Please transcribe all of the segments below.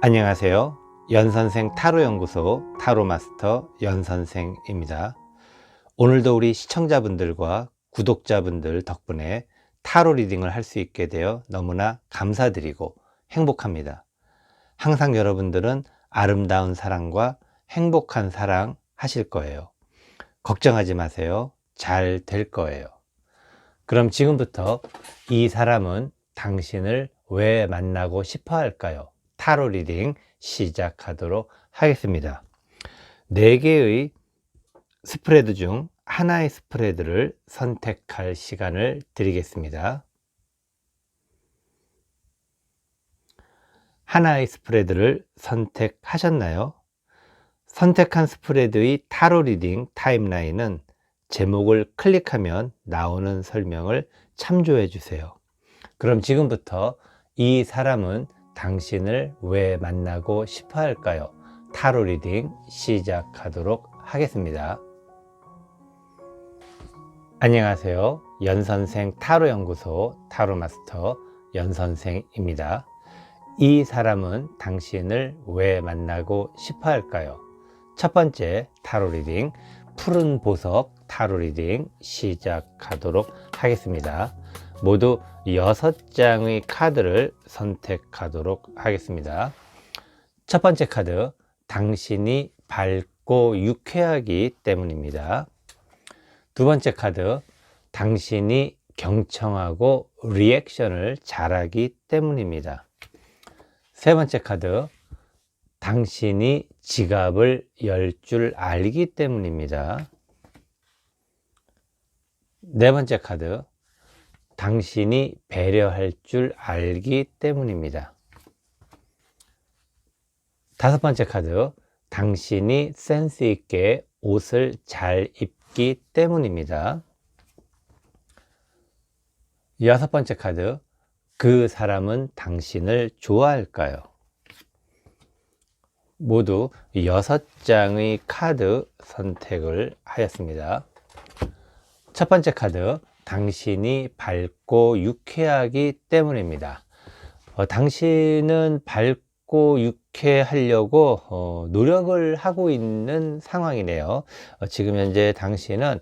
안녕하세요. 연선생 타로연구소 타로마스터 연선생입니다. 오늘도 우리 시청자분들과 구독자분들 덕분에 타로 리딩을 할 수 있게 되어 너무나 감사드리고 행복합니다. 항상 여러분들은 아름다운 사랑과 행복한 사랑 하실 거예요. 걱정하지 마세요. 잘 될 거예요. 그럼 지금부터 이 사람은 당신을 왜 만나고 싶어 할까요? 타로 리딩 시작하도록 하겠습니다. 4개의 스프레드 중 하나의 스프레드를 선택할 시간을 드리겠습니다. 하나의 스프레드를 선택하셨나요? 선택한 스프레드의 타로 리딩 타임라인은 제목을 클릭하면 나오는 설명을 참조해 주세요. 그럼 지금부터 이 사람은 당신을 왜 만나고 싶어 할까요? 타로 리딩 시작하도록 하겠습니다. 안녕하세요. 연선생 타로연구소 타로마스터 연선생입니다. 이 사람은 당신을 왜 만나고 싶어 할까요? 첫 번째 타로 리딩, 푸른 보석 타로 리딩 시작하도록 하겠습니다. 모두 6장의 카드를 선택하도록 하겠습니다. 첫 번째 카드, 당신이 밝고 유쾌하기 때문입니다. 두 번째 카드, 당신이 경청하고 리액션을 잘하기 때문입니다. 세 번째 카드, 당신이 지갑을 열 줄 알기 때문입니다. 네 번째 카드, 당신이 배려할 줄 알기 때문입니다. 다섯 번째 카드, 당신이 센스 있게 옷을 잘 입기 때문입니다. 여섯 번째 카드, 그 사람은 당신을 좋아할까요? 모두 6장의 카드 선택을 하였습니다. 첫 번째 카드, 당신이 밝고 유쾌하기 때문입니다. 당신은 밝고 유쾌하려고 노력을 하고 있는 상황이네요. 지금 현재 당신은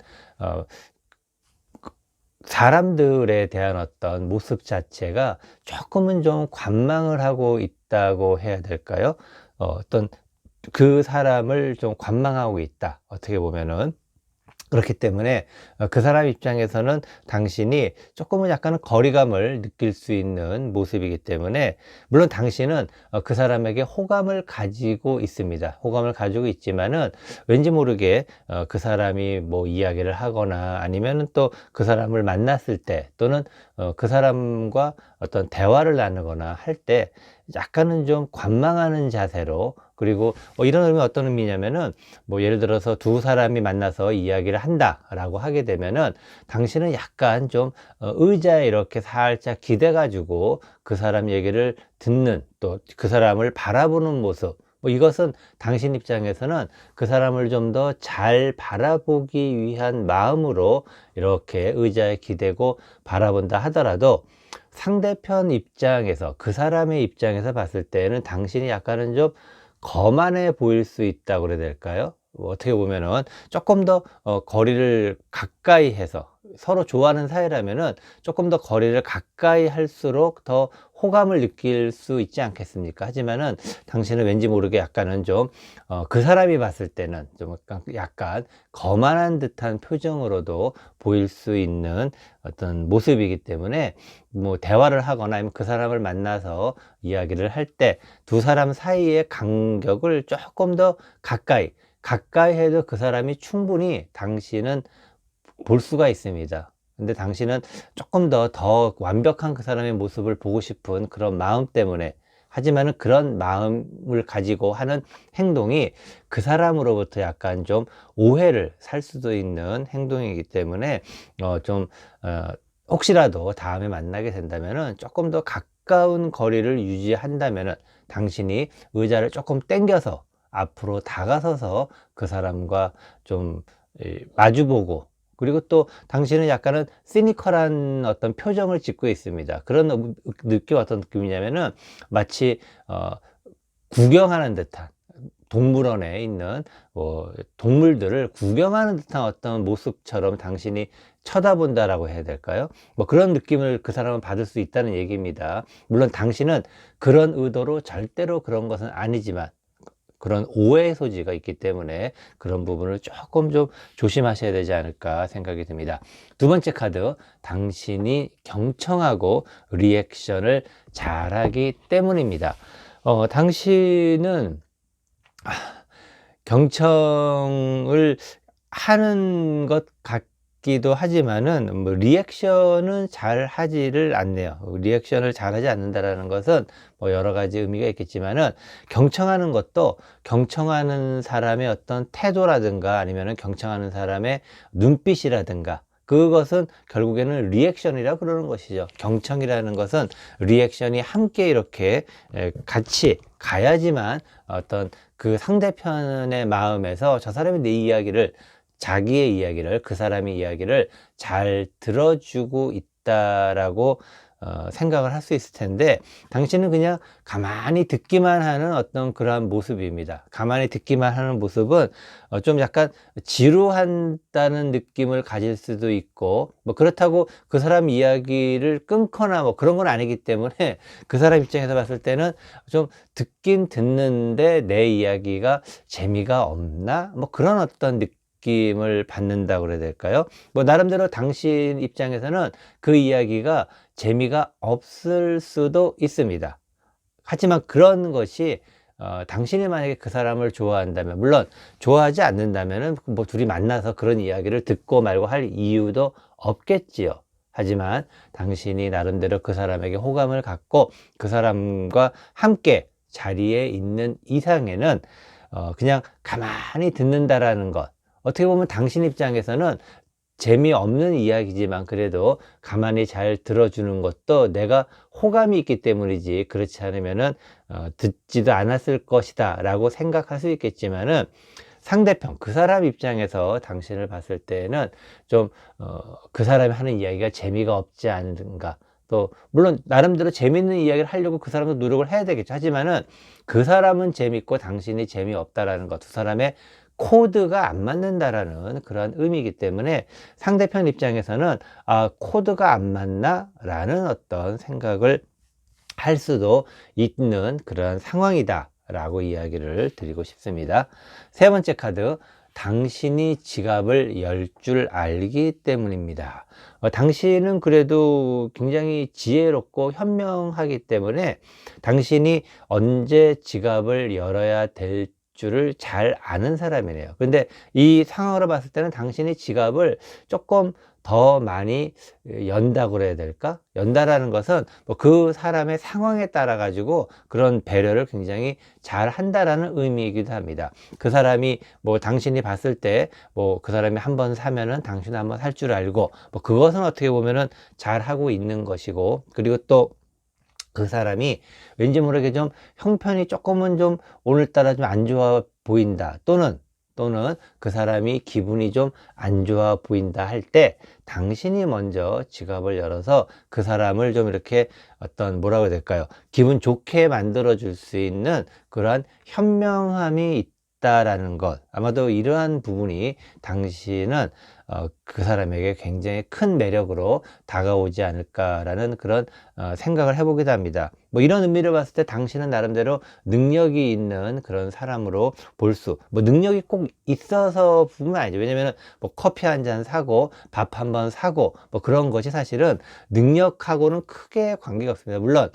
사람들에 대한 어떤 모습 자체가 조금은 좀 관망을 하고 있다고 해야 될까요? 어떤 그 사람을 좀 관망하고 있다. 어떻게 보면은. 그렇기 때문에 그 사람 입장에서는 당신이 조금은 약간은 거리감을 느낄 수 있는 모습이기 때문에, 물론 당신은 그 사람에게 호감을 가지고 있습니다. 호감을 가지고 있지만은 왠지 모르게 그 사람이 뭐 이야기를 하거나 아니면은 또 그 사람을 만났을 때 또는 그 사람과 어떤 대화를 나누거나 할 때 약간은 좀 관망하는 자세로, 그리고 이런 의미 어떤 의미냐면은 뭐 예를 들어서 두 사람이 만나서 이야기를 한다라고 하게 되면은 당신은 약간 좀 의자에 이렇게 살짝 기대 가지고 그 사람 얘기를 듣는, 또 그 사람을 바라보는 모습, 이것은 당신 입장에서는 그 사람을 좀 더 잘 바라보기 위한 마음으로 이렇게 의자에 기대고 바라본다 하더라도, 상대편 입장에서, 그 사람의 입장에서 봤을 때는 당신이 약간은 좀 거만해 보일 수 있다고 그래야 될까요? 어떻게 보면은 조금 더 거리를 가까이 해서, 서로 좋아하는 사이라면은 조금 더 거리를 가까이 할수록 더 호감을 느낄 수 있지 않겠습니까? 하지만은 당신은 왠지 모르게 약간은 좀 그 사람이 봤을 때는 좀 약간 거만한 듯한 표정으로도 보일 수 있는 어떤 모습이기 때문에, 뭐 대화를 하거나 아니면 그 사람을 만나서 이야기를 할 때 두 사람 사이의 간격을 조금 더 가까이 해도 그 사람이 충분히 당신은 볼 수가 있습니다. 근데 당신은 조금 더 완벽한 그 사람의 모습을 보고 싶은 그런 마음 때문에, 하지만은 그런 마음을 가지고 하는 행동이 그 사람으로부터 약간 좀 오해를 살 수도 있는 행동이기 때문에 혹시라도 다음에 만나게 된다면은 조금 더 가까운 거리를 유지한다면은, 당신이 의자를 조금 당겨서 앞으로 다가서서 그 사람과 좀 마주보고, 그리고 또 당신은 약간은 시니컬한 어떤 표정을 짓고 있습니다. 그런 느낌, 어떤 느낌이냐면은 마치 구경하는 듯한, 동물원에 있는 동물들을 구경하는 듯한 어떤 모습처럼 당신이 쳐다본다라고 해야 될까요? 뭐 그런 느낌을 그 사람은 받을 수 있다는 얘기입니다. 물론 당신은 그런 의도로 절대로 그런 것은 아니지만 그런 오해의 소지가 있기 때문에 그런 부분을 조금 좀 조심하셔야 되지 않을까 생각이 듭니다. 두 번째 카드, 당신이 경청하고 리액션을 잘하기 때문입니다. 당신은 경청을 하는 것 같기도 하지만은 뭐 리액션은 잘 하지를 않네요. 리액션을 잘 하지 않는다라는 것은 뭐 여러 가지 의미가 있겠지만은, 경청하는 것도 경청하는 사람의 어떤 태도라든가 아니면은 경청하는 사람의 눈빛이라든가, 그것은 결국에는 리액션이라고 그러는 것이죠. 경청이라는 것은 리액션이 함께 이렇게 같이 가야지만 어떤 그 상대편의 마음에서 저 사람이 내 이야기를, 자기의 이야기를, 그 사람의 이야기를 잘 들어주고 있다라고 생각을 할 수 있을 텐데, 당신은 그냥 가만히 듣기만 하는 어떤 그러한 모습입니다. 가만히 듣기만 하는 모습은 좀 약간 지루한다는 느낌을 가질 수도 있고, 뭐 그렇다고 그 사람 이야기를 끊거나 뭐 그런 건 아니기 때문에 그 사람 입장에서 봤을 때는 좀 듣긴 듣는데 내 이야기가 재미가 없나, 뭐 그런 어떤 느낌을 받는다고 그래야 될까요? 뭐 나름대로 당신 입장에서는 그 이야기가 재미가 없을 수도 있습니다. 하지만 그런 것이 당신이 만약에 그 사람을 좋아한다면, 물론 좋아하지 않는다면은 뭐 둘이 만나서 그런 이야기를 듣고 말고 할 이유도 없겠지요. 하지만 당신이 나름대로 그 사람에게 호감을 갖고 그 사람과 함께 자리에 있는 이상에는 그냥 가만히 듣는다라는 것, 어떻게 보면 당신 입장에서는 재미없는 이야기지만 그래도 가만히 잘 들어주는 것도 내가 호감이 있기 때문이지, 그렇지 않으면은 듣지도 않았을 것이다 라고 생각할 수 있겠지만은, 상대편 그 사람 입장에서 당신을 봤을 때는 좀 그 사람이 하는 이야기가 재미가 없지 않은가, 또 물론 나름대로 재밌는 이야기를 하려고 그 사람도 노력을 해야 되겠죠. 하지만은 그 사람은 재밌고 당신이 재미없다라는 것, 두 사람의 코드가 안 맞는다라는 그런 의미이기 때문에, 상대편 입장에서는 코드가 안 맞나 라는 어떤 생각을 할 수도 있는 그런 상황이다 라고 이야기를 드리고 싶습니다. 세 번째 카드, 당신이 지갑을 열 줄 알기 때문입니다. 당신은 그래도 굉장히 지혜롭고 현명하기 때문에 당신이 언제 지갑을 열어야 될 줄을 잘 아는 사람이네요. 그런데 이 상황으로 봤을 때는 당신이 지갑을 조금 더 많이 연다고 그래야 될까? 연다라는 것은 뭐 그 사람의 상황에 따라 가지고 그런 배려를 굉장히 잘 한다라는 의미이기도 합니다. 그 사람이 뭐 당신이 봤을 때 뭐 그 사람이 한 번 사면은 당신은 한번 살 줄 알고, 뭐 그것은 어떻게 보면은 잘 하고 있는 것이고, 그리고 또 그 사람이 왠지 모르게 좀 형편이 조금은 좀 오늘따라 좀 안 좋아 보인다, 또는 그 사람이 기분이 좀 안 좋아 보인다 할 때 당신이 먼저 지갑을 열어서 그 사람을 좀 이렇게 어떤 뭐라고 해야 될까요? 기분 좋게 만들어 줄 수 있는 그러한 현명함이 있다라는 것, 아마도 이러한 부분이 당신은 그 사람에게 굉장히 큰 매력으로 다가오지 않을까라는 그런 생각을 해보기도 합니다. 뭐 이런 의미를 봤을 때 당신은 나름대로 능력이 있는 그런 사람으로 볼 수, 뭐 능력이 꼭 있어서 보면 아니죠. 왜냐면은 뭐 커피 한 잔 사고 밥 한 번 사고 뭐 그런 것이 사실은 능력하고는 크게 관계가 없습니다. 물론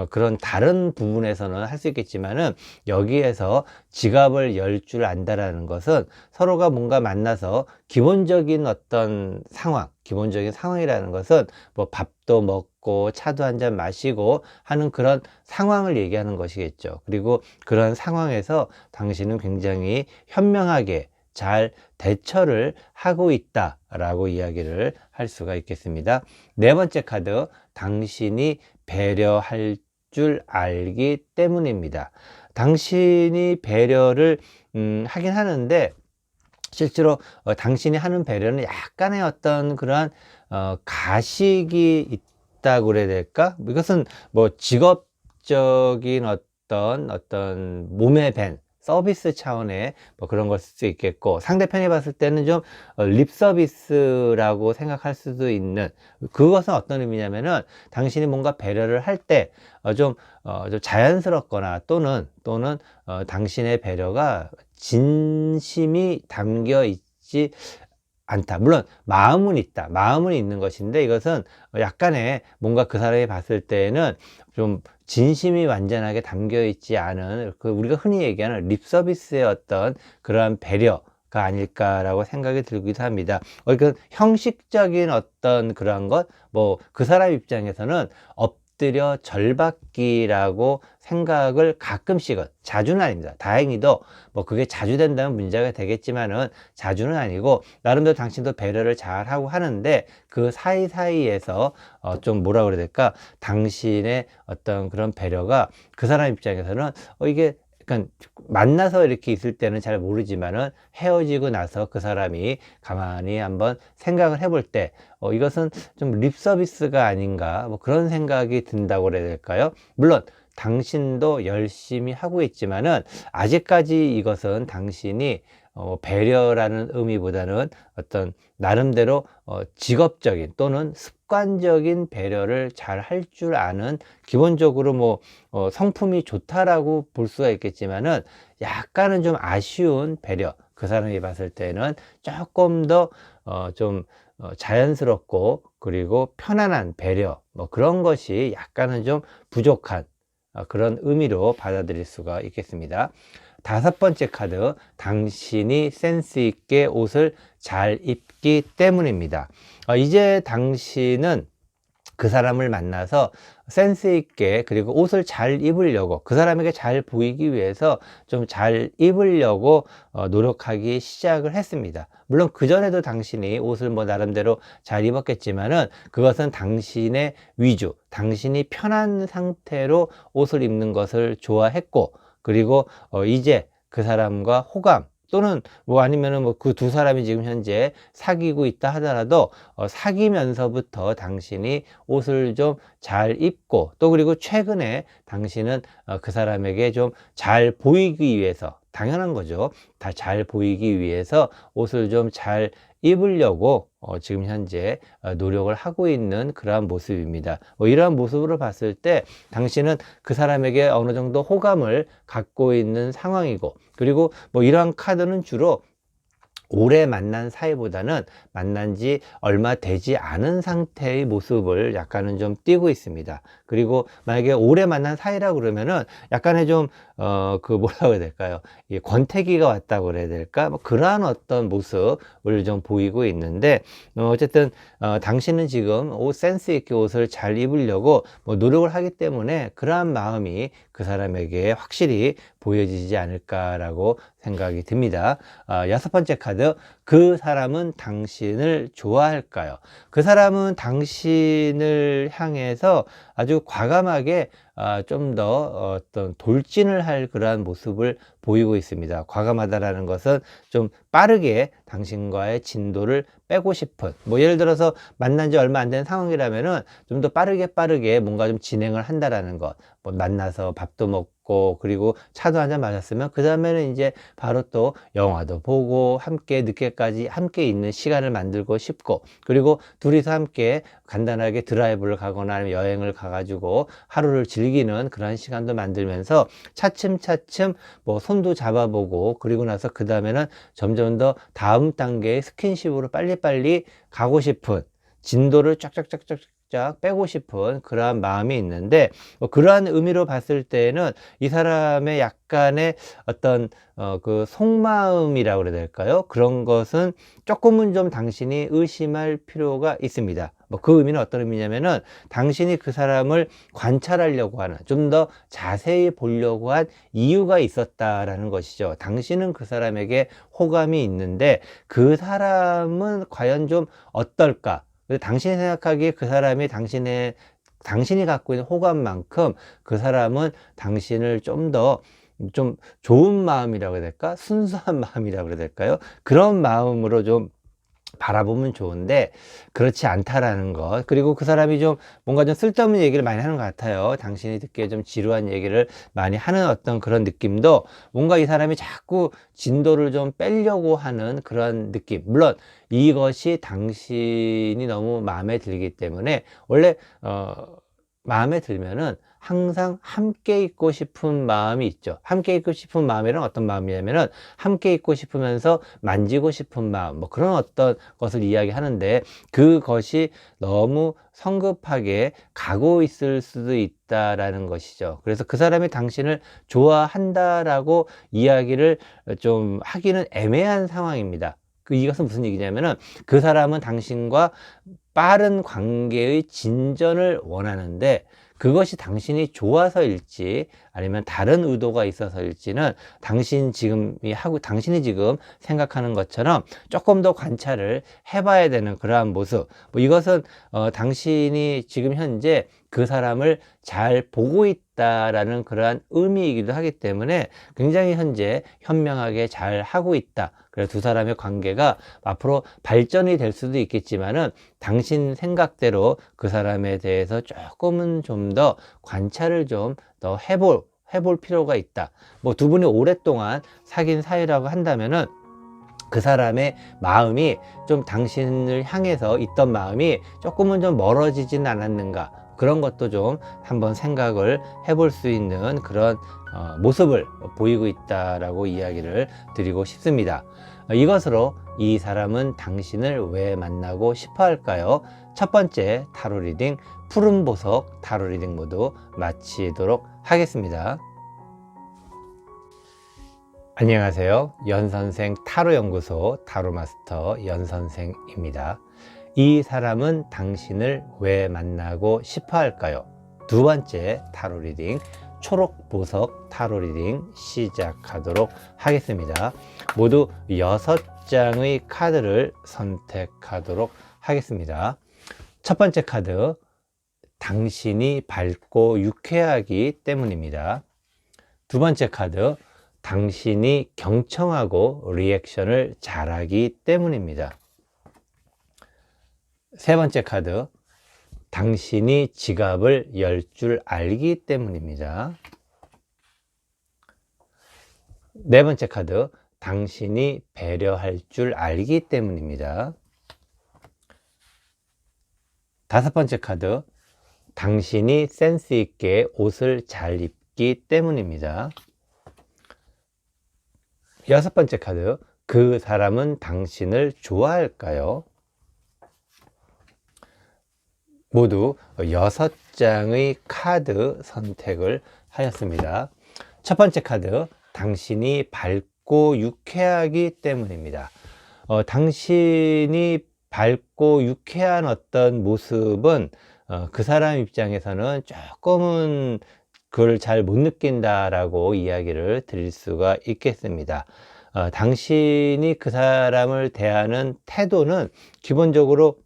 그런 다른 부분에서는 할 수 있겠지만은, 여기에서 지갑을 열 줄 안다라는 것은 서로가 뭔가 만나서 기본적인 어떤 상황, 기본적인 상황이라는 것은 뭐 밥도 먹고 차도 한 잔 마시고 하는 그런 상황을 얘기하는 것이겠죠. 그리고 그런 상황에서 당신은 굉장히 현명하게 잘 대처를 하고 있다라고 이야기를 할 수가 있겠습니다. 네 번째 카드, 당신이 배려할 줄 알기 때문입니다. 당신이 배려를 하긴 하는데, 실제로 당신이 하는 배려는 약간의 어떤 그러한 가식이 있다고 그래야 될까? 이것은 뭐 직업적인 어떤 몸에 밴 서비스 차원의 뭐 그런 걸 쓸 수 있겠고, 상대편이 봤을 때는 좀 립 서비스라고 생각할 수도 있는, 그것은 어떤 의미냐면은 당신이 뭔가 배려를 할 때 좀 자연스럽거나 또는 당신의 배려가 진심이 담겨 있지 않다. 물론 마음은 있는 것인데, 이것은 약간의 뭔가 그 사람이 봤을 때에는 좀 진심이 완전하게 담겨 있지 않은, 그 우리가 흔히 얘기하는 립 서비스의 어떤 그러한 배려가 아닐까라고 생각이 들기도 합니다. 그 형식적인 어떤 그러한 것, 뭐 그 사람 입장에서는 엎드려 절받기라고 생각을 가끔씩은, 자주는 아닙니다. 다행히도 뭐 그게 자주 된다면 문제가 되겠지만은 자주는 아니고, 나름대로 당신도 배려를 잘 하고 하는데, 그 사이사이에서 좀 뭐라 그래야 될까, 당신의 어떤 그런 배려가 그 사람 입장에서는 이게 약간 만나서 이렇게 있을 때는 잘 모르지만은 헤어지고 나서 그 사람이 가만히 한번 생각을 해볼 때 이것은 좀 립 서비스가 아닌가, 뭐 그런 생각이 든다고 그래야 될까요? 물론 당신도 열심히 하고 있지만은 아직까지 이것은 당신이 배려라는 의미보다는 어떤 나름대로 직업적인 또는 습관적인 배려를 잘 할 줄 아는, 기본적으로 뭐 성품이 좋다라고 볼 수가 있겠지만은 약간은 좀 아쉬운 배려, 그 사람이 봤을 때는 조금 더 좀 자연스럽고 그리고 편안한 배려, 뭐 그런 것이 약간은 좀 부족한 그런 의미로 받아들일 수가 있겠습니다. 다섯 번째 카드, 당신이 센스 있게 옷을 잘 입기 때문입니다. 이제 당신은 그 사람을 만나서 센스 있게, 그리고 옷을 잘 입으려고, 그 사람에게 잘 보이기 위해서 좀 잘 입으려고 노력하기 시작을 했습니다. 물론 그전에도 당신이 옷을 뭐 나름대로 잘 입었겠지만은 그것은 당신의 위주, 당신이 편한 상태로 옷을 입는 것을 좋아했고, 그리고 이제 그 사람과 호감, 또는 뭐 아니면은 뭐 그 두 사람이 지금 현재 사귀고 있다 하더라도 사귀면서부터 당신이 옷을 좀 잘 입고, 또 그리고 최근에 당신은 그 사람에게 좀 잘 보이기 위해서, 당연한 거죠, 다 잘 보이기 위해서 옷을 좀 잘 입으려고 지금 현재 노력을 하고 있는 그러한 모습입니다. 이러한 모습으로 봤을 때 당신은 그 사람에게 어느 정도 호감을 갖고 있는 상황이고, 그리고 뭐 이러한 카드는 주로 오래 만난 사이보다는 만난 지 얼마 되지 않은 상태의 모습을 약간은 좀 띄고 있습니다. 그리고 만약에 오래 만난 사이라 그러면은 약간의 좀 그 뭐라고 해야 될까요? 이 권태기가 왔다고 그래야 될까? 뭐 그러한 어떤 모습을 좀 보이고 있는데, 어쨌든 당신은 지금 센스 있게 옷을 잘 입으려고 뭐 노력을 하기 때문에 그러한 마음이 그 사람에게 확실히 보여지지 않을까라고 생각이 듭니다. 여섯 번째 카드, 그 사람은 당신을 좋아할까요? 그 사람은 당신을 향해서 아주 과감하게 좀 더 어떤 돌진을 할 그러한 모습을 보이고 있습니다. 과감하다라는 것은 좀 빠르게 당신과의 진도를 빼고 싶은, 뭐 예를 들어서 만난 지 얼마 안 된 상황이라면은 좀 더 빠르게 뭔가 좀 진행을 한다라는 것, 뭐 만나서 밥도 먹고 그리고 차도 한잔 마셨으면 그 다음에는 이제 바로 또 영화도 보고 함께 늦게까지 함께 있는 시간을 만들고 싶고, 그리고 둘이서 함께 간단하게 드라이브를 가거나 아니면 여행을 가가지고 하루를 즐기는 그런 시간도 만들면서 차츰차츰 뭐 손도 잡아보고, 그리고 나서 그 다음에는 점점 더 다음 단계의 스킨십으로 빨리빨리 가고 싶은, 진도를 쫙쫙쫙쫙 빼고 싶은 그러한 마음이 있는데, 그러한 의미로 봤을 때는 이 사람의 약간의 어떤 그 속마음이라고 그래야 될까요? 그런 것은 조금은 좀 당신이 의심할 필요가 있습니다. 뭐 그 의미는 어떤 의미냐면은 당신이 그 사람을 관찰하려고 하는, 좀 더 자세히 보려고 한 이유가 있었다라는 것이죠. 당신은 그 사람에게 호감이 있는데 그 사람은 과연 좀 어떨까? 당신이 생각하기에 그 사람이 당신이 갖고 있는 호감만큼 그 사람은 당신을 좀 좋은 마음이라고 해야 될까? 순수한 마음이라고 해야 될까요? 그런 마음으로 좀 바라보면 좋은데 그렇지 않다라는 것. 그리고 그 사람이 좀 뭔가 좀 쓸데없는 얘기를 많이 하는 것 같아요. 당신이 듣기에 좀 지루한 얘기를 많이 하는 어떤 그런 느낌도, 뭔가 이 사람이 자꾸 진도를 좀 빼려고 하는 그런 느낌. 물론 이것이 당신이 너무 마음에 들기 때문에, 원래 마음에 들면은 항상 함께 있고 싶은 마음이 있죠. 함께 있고 싶은 마음이란 어떤 마음이냐면은 함께 있고 싶으면서 만지고 싶은 마음, 뭐 그런 어떤 것을 이야기하는데, 그것이 너무 성급하게 가고 있을 수도 있다라는 것이죠. 그래서 그 사람이 당신을 좋아한다라고 이야기를 좀 하기는 애매한 상황입니다. 이것은 무슨 얘기냐면은, 그 사람은 당신과 빠른 관계의 진전을 원하는데, 그것이 당신이 좋아서일지 아니면 다른 의도가 있어서일지는 당신이 지금 생각하는 것처럼 조금 더 관찰을 해봐야 되는 그러한 모습. 뭐 이것은 당신이 지금 현재 그 사람을 잘 보고 있다라는 그러한 의미이기도 하기 때문에, 굉장히 현재 현명하게 잘 하고 있다. 그래서 두 사람의 관계가 앞으로 발전이 될 수도 있겠지만은, 당신 생각대로 그 사람에 대해서 조금은 좀 더 관찰을 좀 더 해볼 필요가 있다. 뭐 두 분이 오랫동안 사귄 사이라고 한다면은, 그 사람의 마음이 좀 당신을 향해서 있던 마음이 조금은 좀 멀어지진 않았는가, 그런 것도 좀 한번 생각을 해볼 수 있는 그런 모습을 보이고 있다라고 이야기를 드리고 싶습니다. 이것으로 이 사람은 당신을 왜 만나고 싶어 할까요? 첫 번째 타로 리딩, 푸른 보석 타로 리딩 모두 마치도록 하겠습니다. 안녕하세요. 연선생 타로연구소 타로마스터 연선생입니다. 이 사람은 당신을 왜 만나고 싶어 할까요? 두 번째 타로 리딩, 초록 보석 타로 리딩 시작하도록 하겠습니다. 모두 6장의 카드를 선택하도록 하겠습니다. 첫 번째 카드, 당신이 밝고 유쾌하기 때문입니다. 두 번째 카드, 당신이 경청하고 리액션을 잘하기 때문입니다. 세 번째 카드, 당신이 지갑을 열 줄 알기 때문입니다. 네 번째 카드, 당신이 배려할 줄 알기 때문입니다. 다섯 번째 카드, 당신이 센스 있게 옷을 잘 입기 때문입니다. 여섯 번째 카드, 그 사람은 당신을 좋아할까요? 모두 6장의 카드 선택을 하였습니다. 첫 번째 카드, 당신이 밝고 유쾌하기 때문입니다. 당신이 밝고 유쾌한 어떤 모습은 그 사람 입장에서는 조금은 그걸 잘 못 느낀다라고 이야기를 드릴 수가 있겠습니다. 당신이 그 사람을 대하는 태도는 기본적으로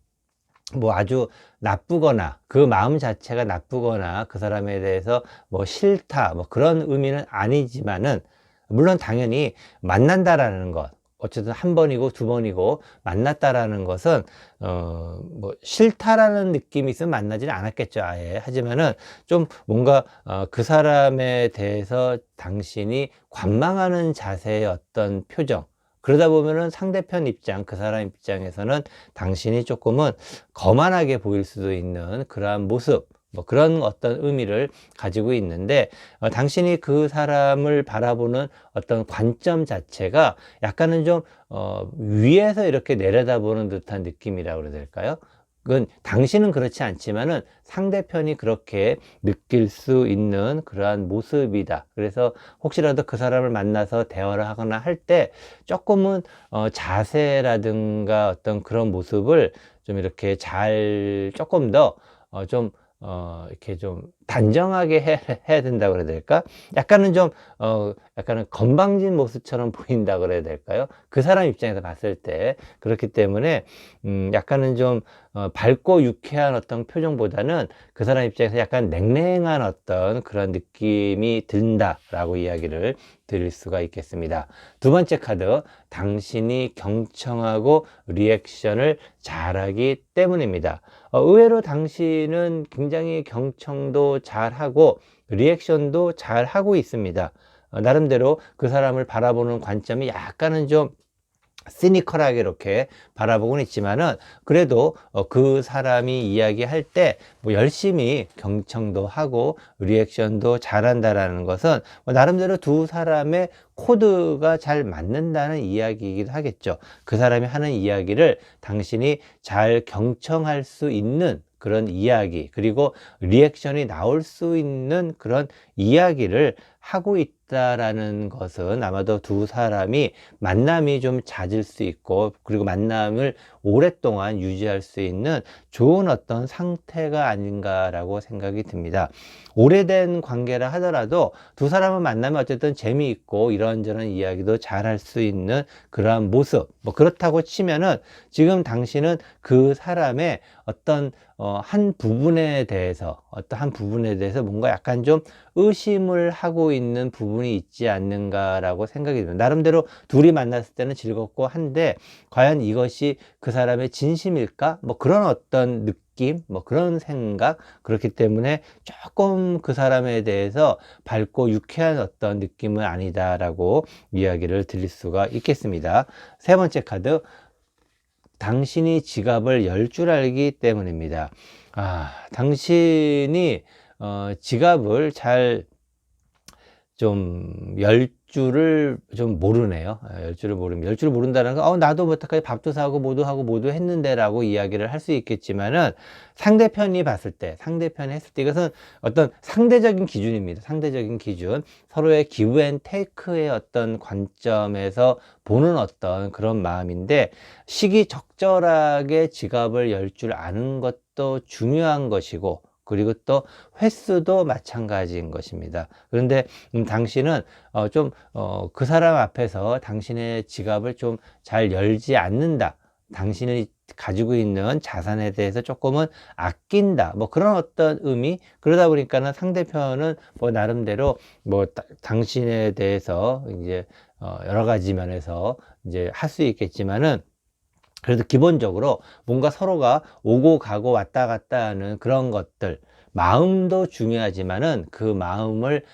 뭐 아주 나쁘거나, 그 마음 자체가 나쁘거나 그 사람에 대해서 뭐 싫다, 뭐 그런 의미는 아니지만은, 물론 당연히 만난다라는 것, 어쨌든 한 번이고 두 번이고 만났다라는 것은 뭐 싫다라는 느낌이 있으면 만나지는 않았겠죠, 아예. 하지만은 좀 뭔가 그 사람에 대해서 당신이 관망하는 자세의 어떤 표정, 그러다 보면은 상대편 입장, 그 사람 입장에서는 당신이 조금은 거만하게 보일 수도 있는 그러한 모습, 뭐 그런 어떤 의미를 가지고 있는데, 당신이 그 사람을 바라보는 어떤 관점 자체가 약간은 좀 위에서 이렇게 내려다보는 듯한 느낌이라고 그래야 될까요? 그건 당신은 그렇지 않지만은 상대편이 그렇게 느낄 수 있는 그러한 모습이다. 그래서 혹시라도 그 사람을 만나서 대화를 하거나 할 때 조금은 자세라든가 어떤 그런 모습을 좀 이렇게 잘 조금 더 좀 이렇게 좀 단정하게 해야 된다고 그래야 될까? 약간은 좀 약간은 건방진 모습처럼 보인다 그래야 될까요? 그 사람 입장에서 봤을 때. 그렇기 때문에 약간은 좀 밝고 유쾌한 어떤 표정보다는 그 사람 입장에서 약간 냉랭한 어떤 그런 느낌이 든다라고 이야기를 드릴 수가 있겠습니다. 두 번째 카드, 당신이 경청하고 리액션을 잘하기 때문입니다. 의외로 당신은 굉장히 경청도 잘하고 리액션도 잘하고 있습니다. 나름대로 그 사람을 바라보는 관점이 약간은 좀 시니컬하게 이렇게 바라보고는 있지만은, 그래도 그 사람이 이야기할 때 뭐 열심히 경청도 하고 리액션도 잘한다라는 것은 나름대로 두 사람의 코드가 잘 맞는다는 이야기이기도 하겠죠. 그 사람이 하는 이야기를 당신이 잘 경청할 수 있는 그런 이야기, 그리고 리액션이 나올 수 있는 그런 이야기를 하고 있다라는 것은 아마도 두 사람이 만남이 좀 잦을 수 있고, 그리고 만남을 오랫동안 유지할 수 있는 좋은 어떤 상태가 아닌가라고 생각이 듭니다. 오래된 관계라 하더라도 두 사람을 만나면 어쨌든 재미있고 이런저런 이야기도 잘 할 수 있는 그러한 모습, 뭐 그렇다고 치면은 지금 당신은 그 사람의 어떤 한 부분에 대해서, 어떤 한 부분에 대해서 뭔가 약간 좀 의심을 하고 있는 부분이 있지 않는가라고 생각이 듭니다. 나름대로 둘이 만났을 때는 즐겁고 한데, 과연 이것이 그 사람의 진심일까? 뭐 그런 어떤 느낌, 뭐 그런 생각, 그렇기 때문에 조금 그 사람에 대해서 밝고 유쾌한 어떤 느낌은 아니다라고 이야기를 드릴 수가 있겠습니다. 세 번째 카드, 당신이 지갑을 열 줄 알기 때문입니다. 당신이 지갑을 잘 좀 열 줄을 좀 모르네요. 열 줄을 모릅니다. 열 줄을 모른다는 건 나도 뭐 어떡하지, 밥도 사고 뭐도 하고 뭐도 했는데 라고 이야기를 할 수 있겠지만은, 상대편이 봤을 때, 상대편이 했을 때, 이것은 어떤 상대적인 기준입니다. 상대적인 기준, 서로의 기브 앤 테이크의 어떤 관점에서 보는 어떤 그런 마음인데, 시기적절하게 지갑을 열 줄 아는 것도 중요한 것이고, 그리고 또 횟수도 마찬가지인 것입니다. 그런데 당신은 좀 그 사람 앞에서 당신의 지갑을 좀 잘 열지 않는다, 당신이 가지고 있는 자산에 대해서 조금은 아낀다, 뭐 그런 어떤 의미. 그러다 보니까는 상대편은 뭐 나름대로 뭐 당신에 대해서 이제 여러 가지 면에서 이제 할 수 있겠지만은, 그래도 기본적으로 뭔가 서로가 오고 가고 왔다 갔다 하는 그런 것들, 마음도 중요하지만은 그 마음을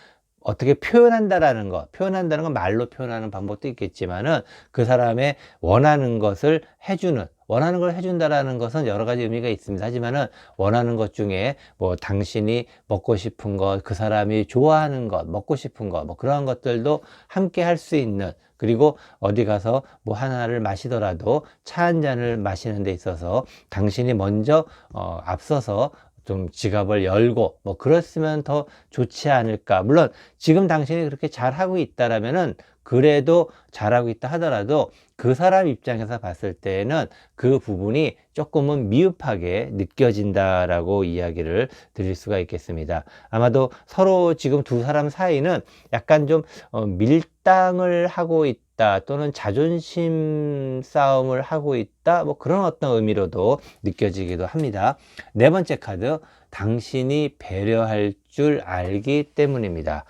어떻게 표현한다라는 것, 표현한다는 건 말로 표현하는 방법도 있겠지만은, 그 사람의 원하는 것을 해주는, 원하는 걸 해준다라는 것은 여러 가지 의미가 있습니다. 하지만은 원하는 것 중에 뭐 당신이 먹고 싶은 것, 그 사람이 좋아하는 것, 먹고 싶은 것, 뭐 그러한 것들도 함께 할 수 있는, 그리고 어디 가서 뭐 하나를 마시더라도 차 한 잔을 마시는 데 있어서 당신이 먼저 앞서서 좀 지갑을 열고 뭐 그랬으면 더 좋지 않을까. 물론 지금 당신이 그렇게 잘하고 있다라면은, 그래도 잘하고 있다 하더라도 그 사람 입장에서 봤을 때는 그 부분이 조금은 미흡하게 느껴진다라고 이야기를 드릴 수가 있겠습니다. 아마도 서로 지금 두 사람 사이는 약간 좀 밀당을 하고 있다, 또는 자존심 싸움을 하고 있다, 뭐 그런 어떤 의미로도 느껴지기도 합니다. 네 번째 카드, 당신이 배려할 줄 알기 때문입니다.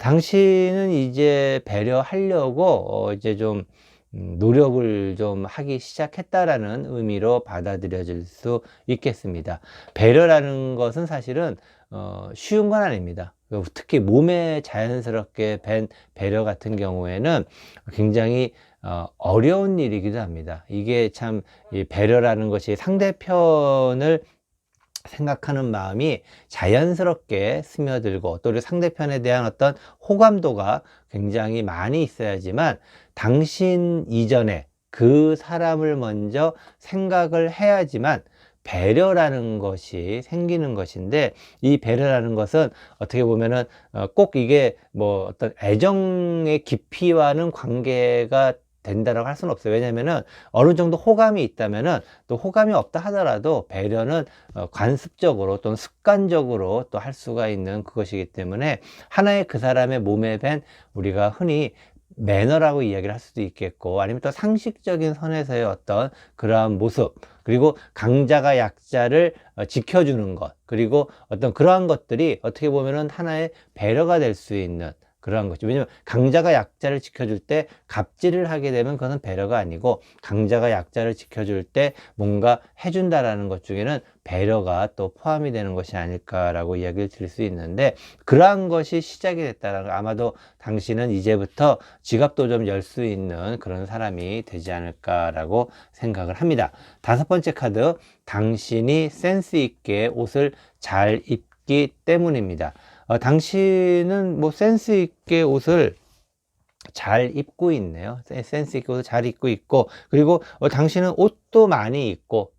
당신은 이제 배려하려고 이제 좀 노력을 좀 하기 시작했다라는 의미로 받아들여질 수 있겠습니다. 배려라는 것은 사실은 쉬운 건 아닙니다. 특히 몸에 자연스럽게 밴 배려 같은 경우에는 굉장히 어려운 일이기도 합니다. 이게 참, 이 배려라는 것이 상대편을 생각하는 마음이 자연스럽게 스며들고, 또 우리 상대편에 대한 어떤 호감도가 굉장히 많이 있어야지만, 당신 이전에 그 사람을 먼저 생각을 해야지만 배려라는 것이 생기는 것인데, 이 배려라는 것은 어떻게 보면은 꼭 이게 뭐 어떤 애정의 깊이와는 관계가 된다라고 할 수는 없어요. 왜냐면은 어느 정도 호감이 있다면은 또 호감이 없다 하더라도 배려는 관습적으로 또는 습관적으로 또 할 수가 있는 그것이기 때문에 하나의 그 사람의 몸에 밴 우리가 흔히 매너라고 이야기를 할 수도 있겠고, 아니면 또 상식적인 선에서의 어떤 그러한 모습, 그리고 강자가 약자를 지켜주는 것, 그리고 어떤 그러한 것들이 어떻게 보면은 하나의 배려가 될 수 있는 그러한 거죠. 왜냐면 강자가 약자를 지켜줄 때 갑질을 하게 되면 그것은 배려가 아니고, 강자가 약자를 지켜줄 때 뭔가 해준다라는 것 중에는 배려가 또 포함이 되는 것이 아닐까라고 이야기를 드릴 수 있는데, 그러한 것이 시작이 됐다는 거, 아마도 당신은 이제부터 지갑도 좀 열 수 있는 그런 사람이 되지 않을까라고 생각을 합니다. 다섯 번째 카드, 당신이 센스 있게 옷을 잘 입기 때문입니다. 당신은 뭐 센스 있게 옷을 잘 입고 있네요. 센스 있게 옷을 잘 입고 있고, 그리고 당신은 옷도 많이 입고,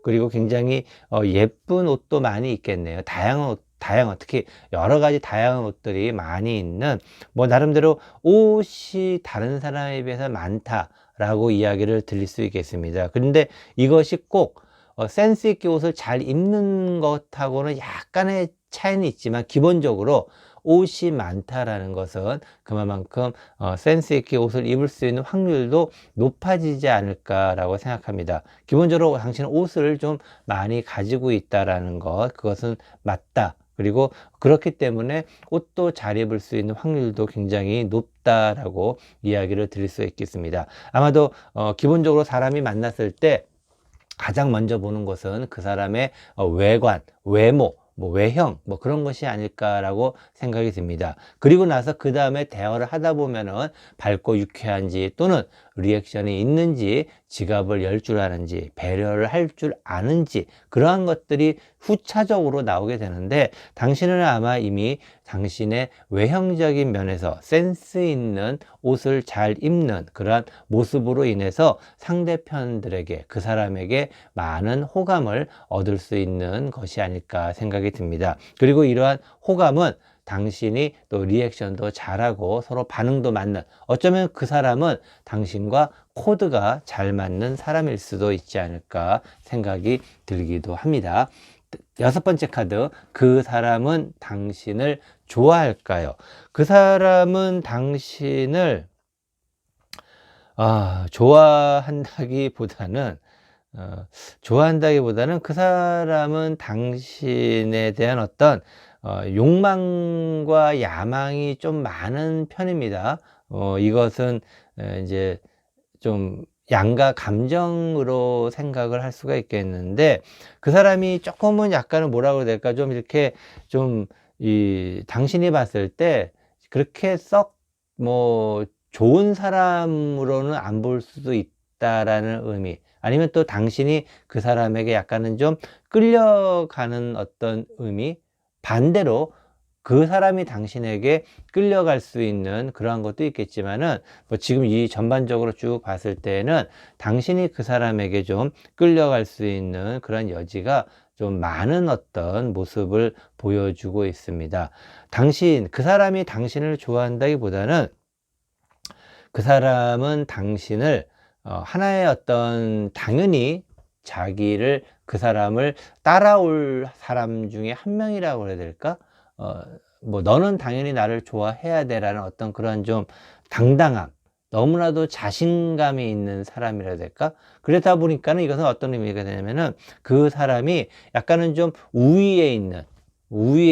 그리고 굉장히 예쁜 옷도 많이 입겠네요. 다양한 특히 여러 가지 다양한 옷들이 많이 있는, 뭐 나름대로 옷이 다른 사람에 비해서 많다라고 이야기를 드릴 수 있겠습니다. 그런데 이것이 꼭 센스 있게 옷을 잘 입는 것하고는 약간의 차이는 있지만, 기본적으로 옷이 많다라는 것은 그만큼 센스 있게 옷을 입을 수 있는 확률도 높아지지 않을까라고 생각합니다. 기본적으로 당신은 옷을 좀 많이 가지고 있다라는 것, 그것은 맞다. 그리고 그렇기 때문에 옷도 잘 입을 수 있는 확률도 굉장히 높다라고 이야기를 드릴 수 있겠습니다. 아마도 기본적으로 사람이 만났을 때 가장 먼저 보는 것은 그 사람의 외관, 외모, 뭐 외형, 뭐 그런 것이 아닐까라고 생각이 듭니다. 그리고 나서 그 다음에 대화를 하다 보면은 밝고 유쾌한지, 또는 리액션이 있는지, 지갑을 열 줄 아는지, 배려를 할 줄 아는지, 그러한 것들이 후차적으로 나오게 되는데, 당신은 아마 이미 당신의 외형적인 면에서 센스 있는 옷을 잘 입는 그러한 모습으로 인해서 상대편들에게, 그 사람에게 많은 호감을 얻을 수 있는 것이 아닐까 생각이 듭니다. 그리고 이러한 호감은 당신이 또 리액션도 잘하고 서로 반응도 맞는, 어쩌면 그 사람은 당신과 코드가 잘 맞는 사람일 수도 있지 않을까 생각이 들기도 합니다. 여섯 번째 카드, 그 사람은 당신을 좋아할까요? 그 사람은 당신을 좋아한다기보다는 그 사람은 당신에 대한 어떤 욕망과 야망이 좀 많은 편입니다. 이것은 이제 좀 양가 감정으로 생각을 할 수가 있겠는데, 그 사람이 조금은 약간은 뭐라고 해야 될까, 좀 이렇게 좀 당신이 봤을 때 그렇게 썩 뭐 좋은 사람으로는 안 볼 수도 있다라는 의미, 아니면 또 당신이 그 사람에게 약간은 좀 끌려가는 어떤 의미, 반대로 그 사람이 당신에게 끌려갈 수 있는 그러한 것도 있겠지만은, 뭐 지금 이 전반적으로 쭉 봤을 때는 당신이 그 사람에게 좀 끌려갈 수 있는 그런 여지가 좀 많은 어떤 모습을 보여주고 있습니다. 그 사람이 당신을 좋아한다기보다는 그 사람은 당신을 하나의 어떤, 당연히 그 사람을 따라올 사람 중에 한 명이라고 해야 될까? 뭐 너는 당연히 나를 좋아해야 돼라는 어떤 그런 좀 당당함, 너무나도 자신감이 있는 사람이라 해야 될까? 그러다 보니까는 이것은 어떤 의미가 되냐면은, 그 사람이 약간은 좀 우위에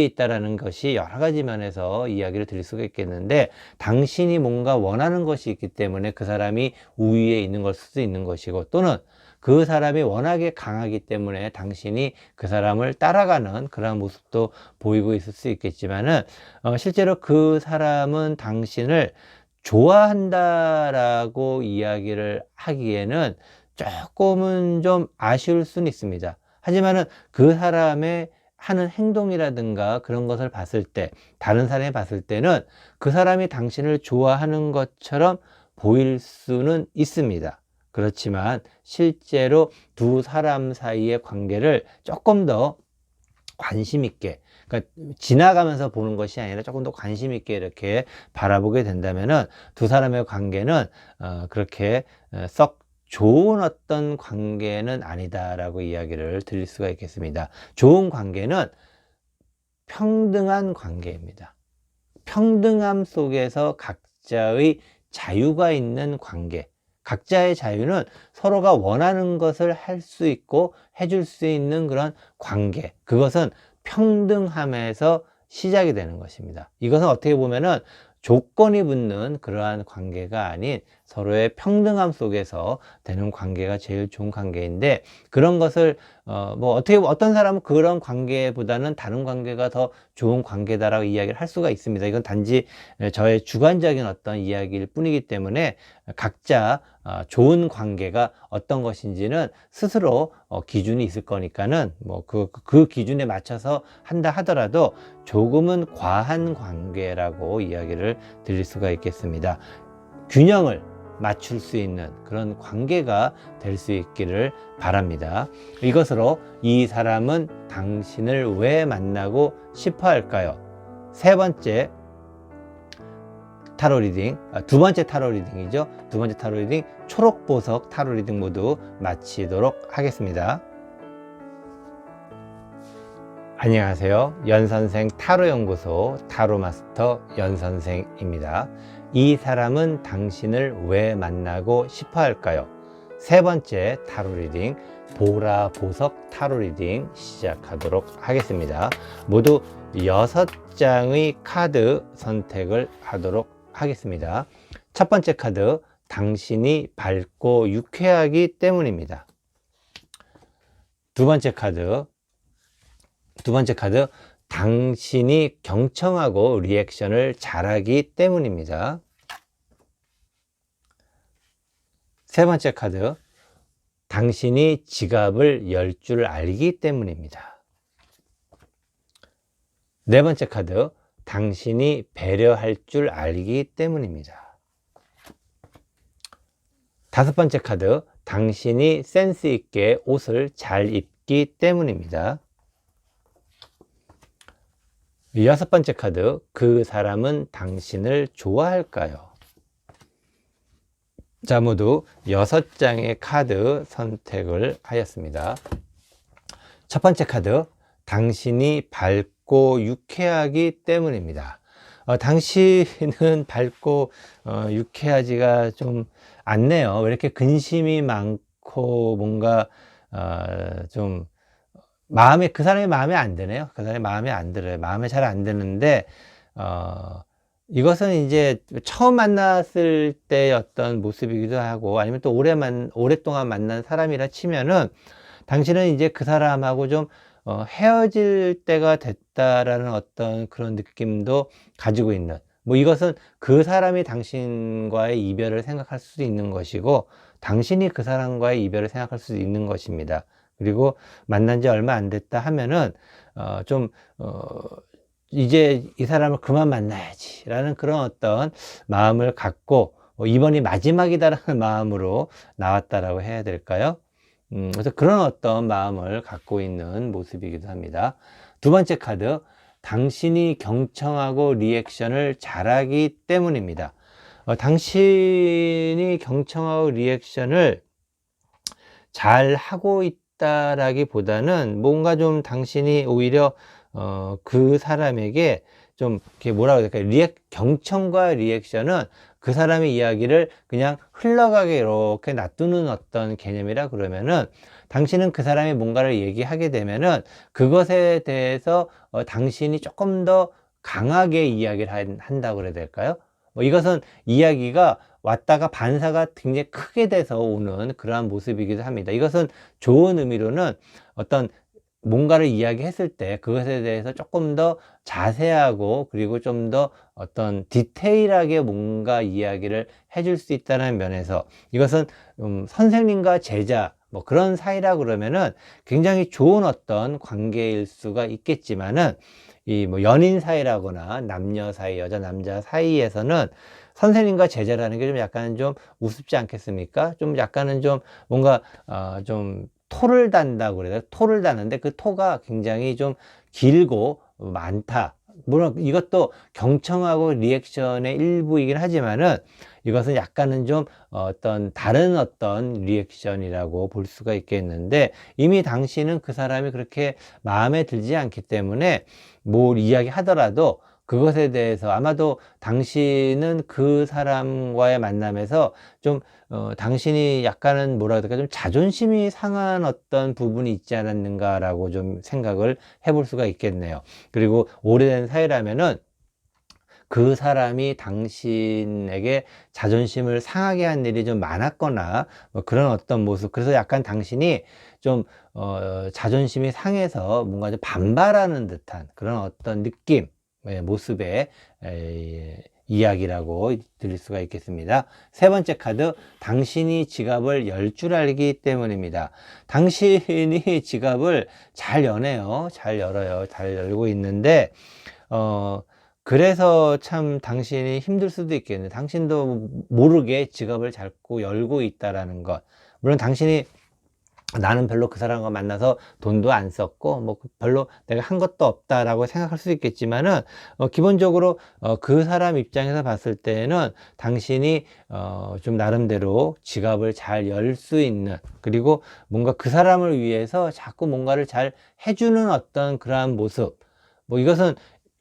있다라는 것이 여러 가지 면에서 이야기를 드릴 수가 있겠는데, 당신이 뭔가 원하는 것이 있기 때문에 그 사람이 우위에 있는 걸 수도 있는 것이고, 또는 그 사람이 워낙에 강하기 때문에 당신이 그 사람을 따라가는 그런 모습도 보이고 있을 수 있겠지만은, 실제로 그 사람은 당신을 좋아한다라고 이야기를 하기에는 조금은 좀 아쉬울 수는 있습니다. 하지만은 그 사람의 하는 행동이라든가 그런 것을 봤을 때, 다른 사람이 봤을 때는 그 사람이 당신을 좋아하는 것처럼 보일 수는 있습니다. 그렇지만 실제로 두 사람 사이의 관계를 조금 더 관심 있게, 그러니까 지나가면서 보는 것이 아니라 조금 더 관심 있게 이렇게 바라보게 된다면은 두 사람의 관계는 그렇게 썩 좋은 어떤 관계는 아니다라고 이야기를 드릴 수가 있겠습니다. 좋은 관계는 평등한 관계입니다. 평등함 속에서 각자의 자유가 있는 관계. 각자의 자유는 서로가 원하는 것을 할 수 있고 해줄 수 있는 그런 관계. 그것은 평등함에서 시작이 되는 것입니다. 이것은 어떻게 보면은 조건이 붙는 그러한 관계가 아닌 서로의 평등함 속에서 되는 관계가 제일 좋은 관계인데, 그런 것을 뭐 어떻게 어떤 사람은 그런 관계보다는 다른 관계가 더 좋은 관계다라고 이야기를 할 수가 있습니다. 이건 단지 저의 주관적인 어떤 이야기일 뿐이기 때문에 각자 좋은 관계가 어떤 것인지는 스스로 기준이 있을 거니까는 뭐 그 기준에 맞춰서 한다 하더라도 조금은 과한 관계라고 이야기를 드릴 수가 있겠습니다. 균형을 맞출 수 있는 그런 관계가 될 수 있기를 바랍니다. 이것으로 이 사람은 당신을 왜 만나고 싶어 할까요? 세 번째 타로 리딩, 두 번째 타로 리딩이죠. 두 번째 타로 리딩, 초록보석 타로 리딩 모두 마치도록 하겠습니다. 안녕하세요. 연선생 타로연구소 타로마스터 연선생입니다. 이 사람은 당신을 왜 만나고 싶어 할까요? 세 번째 타로 리딩, 보라보석 타로 리딩 시작하도록 하겠습니다. 모두 6장의 카드 선택을 하도록 하겠습니다. 첫 번째 카드, 당신이 밝고 유쾌하기 때문입니다. 두 번째 카드, 당신이 경청하고 리액션을 잘하기 때문입니다. 세 번째 카드, 당신이 지갑을 열 줄 알기 때문입니다. 네 번째 카드, 당신이 배려할 줄 알기 때문입니다. 다섯 번째 카드, 당신이 센스 있게 옷을 잘 입기 때문입니다. 여섯 번째 카드, 그 사람은 당신을 좋아할까요? 자, 모두 6장의 카드 선택을 하였습니다. 첫 번째 카드, 당신이 밝고 유쾌하기 때문입니다. 당신은 밝고 유쾌하지가 좀 않네요. 왜 이렇게 근심이 많고 뭔가 좀 그 사람의 마음에 안 드네요. 그 사람의 마음에 안 들어요. 마음에 잘 안 드는데, 이것은 이제 처음 만났을 때의 어떤 모습이기도 하고, 아니면 또 오랫동안 만난 사람이라 치면은, 당신은 이제 그 사람하고 좀, 헤어질 때가 됐다라는 어떤 그런 느낌도 가지고 있는, 뭐 이것은 그 사람이 당신과의 이별을 생각할 수도 있는 것이고, 당신이 그 사람과의 이별을 생각할 수도 있는 것입니다. 그리고 만난 지 얼마 안 됐다 하면은 이제 이 사람을 그만 만나야지 라는 그런 어떤 마음을 갖고 이번이 마지막이다라는 마음으로 나왔다라고 해야 될까요? 그래서 그런 어떤 마음을 갖고 있는 모습이기도 합니다. 두 번째 카드, 당신이 경청하고 리액션을 잘하기 때문입니다. 당신이 경청하고 리액션을 잘 하고 있다라기보다는 뭔가 좀 당신이 오히려 그 사람에게 좀 이렇게 뭐라고 해야 될까요? 경청과 리액션은 그 사람의 이야기를 그냥 흘러가게 이렇게 놔두는 어떤 개념이라 그러면은, 당신은 그 사람이 뭔가를 얘기하게 되면은 그것에 대해서 당신이 조금 더 강하게 이야기를 한다고 그래야 될까요? 이것은 이야기가 왔다가 반사가 굉장히 크게 돼서 오는 그러한 모습이기도 합니다. 이것은 좋은 의미로는 어떤 뭔가를 이야기했을 때 그것에 대해서 조금 더 자세하고, 그리고 좀 더 어떤 디테일하게 뭔가 이야기를 해줄 수 있다는 면에서, 이것은 선생님과 제자 뭐 그런 사이라 그러면은 굉장히 좋은 어떤 관계일 수가 있겠지만은, 이 뭐 연인 사이라거나 남녀 사이, 여자 남자 사이에서는 선생님과 제자라는 게 좀 약간 좀 우습지 않겠습니까? 좀 약간은 좀 뭔가 좀 토를 단다고 그래요. 토를 다는데 그 토가 굉장히 좀 길고 많다. 물론 이것도 경청하고 리액션의 일부이긴 하지만은 이것은 약간은 좀 어떤 다른 어떤 리액션이라고 볼 수가 있겠는데, 이미 당신은 그 사람이 그렇게 마음에 들지 않기 때문에 뭘 이야기하더라도 그것에 대해서 아마도 당신은 그 사람과의 만남에서 좀 당신이 약간은 뭐라 그럴까 좀 자존심이 상한 어떤 부분이 있지 않았는가라고 좀 생각을 해볼 수가 있겠네요. 그리고 오래된 사이라면은 그 사람이 당신에게 자존심을 상하게 한 일이 좀 많았거나 뭐 그런 어떤 모습, 그래서 약간 당신이 좀 자존심이 상해서 뭔가 좀 반발하는 듯한 그런 어떤 느낌, 모습의 이야기라고 드릴 수가 있겠습니다. 세 번째 카드, 당신이 지갑을 열 줄 알기 때문입니다. 당신이 지갑을 잘 여네요. 잘 열어요. 잘 열고 있는데 그래서 참 당신이 힘들 수도 있겠네. 당신도 모르게 지갑을 자꾸 열고 있다라는 것. 물론 당신이 나는 별로 그 사람과 만나서 돈도 안 썼고 뭐 별로 내가 한 것도 없다라고 생각할 수 있겠지만은 기본적으로 그 사람 입장에서 봤을 때는 당신이 좀 나름대로 지갑을 잘 열 수 있는, 그리고 뭔가 그 사람을 위해서 자꾸 뭔가를 잘 해주는 어떤 그러한 모습, 뭐 이것은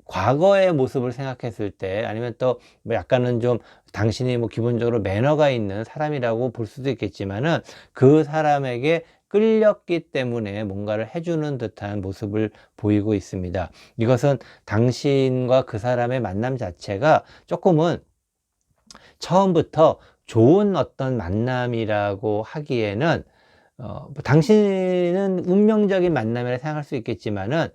과거의 모습을 생각했을 때, 아니면 또 뭐 약간은 좀 당신이 뭐 기본적으로 매너가 있는 사람이라고 볼 수도 있겠지만은 그 사람에게 끌렸기 때문에 뭔가를 해주는 듯한 모습을 보이고 있습니다. 이것은 당신과 그 사람의 만남 자체가 조금은 처음부터 좋은 어떤 만남이라고 하기에는 당신은 운명적인 만남이라 생각할 수 있겠지만은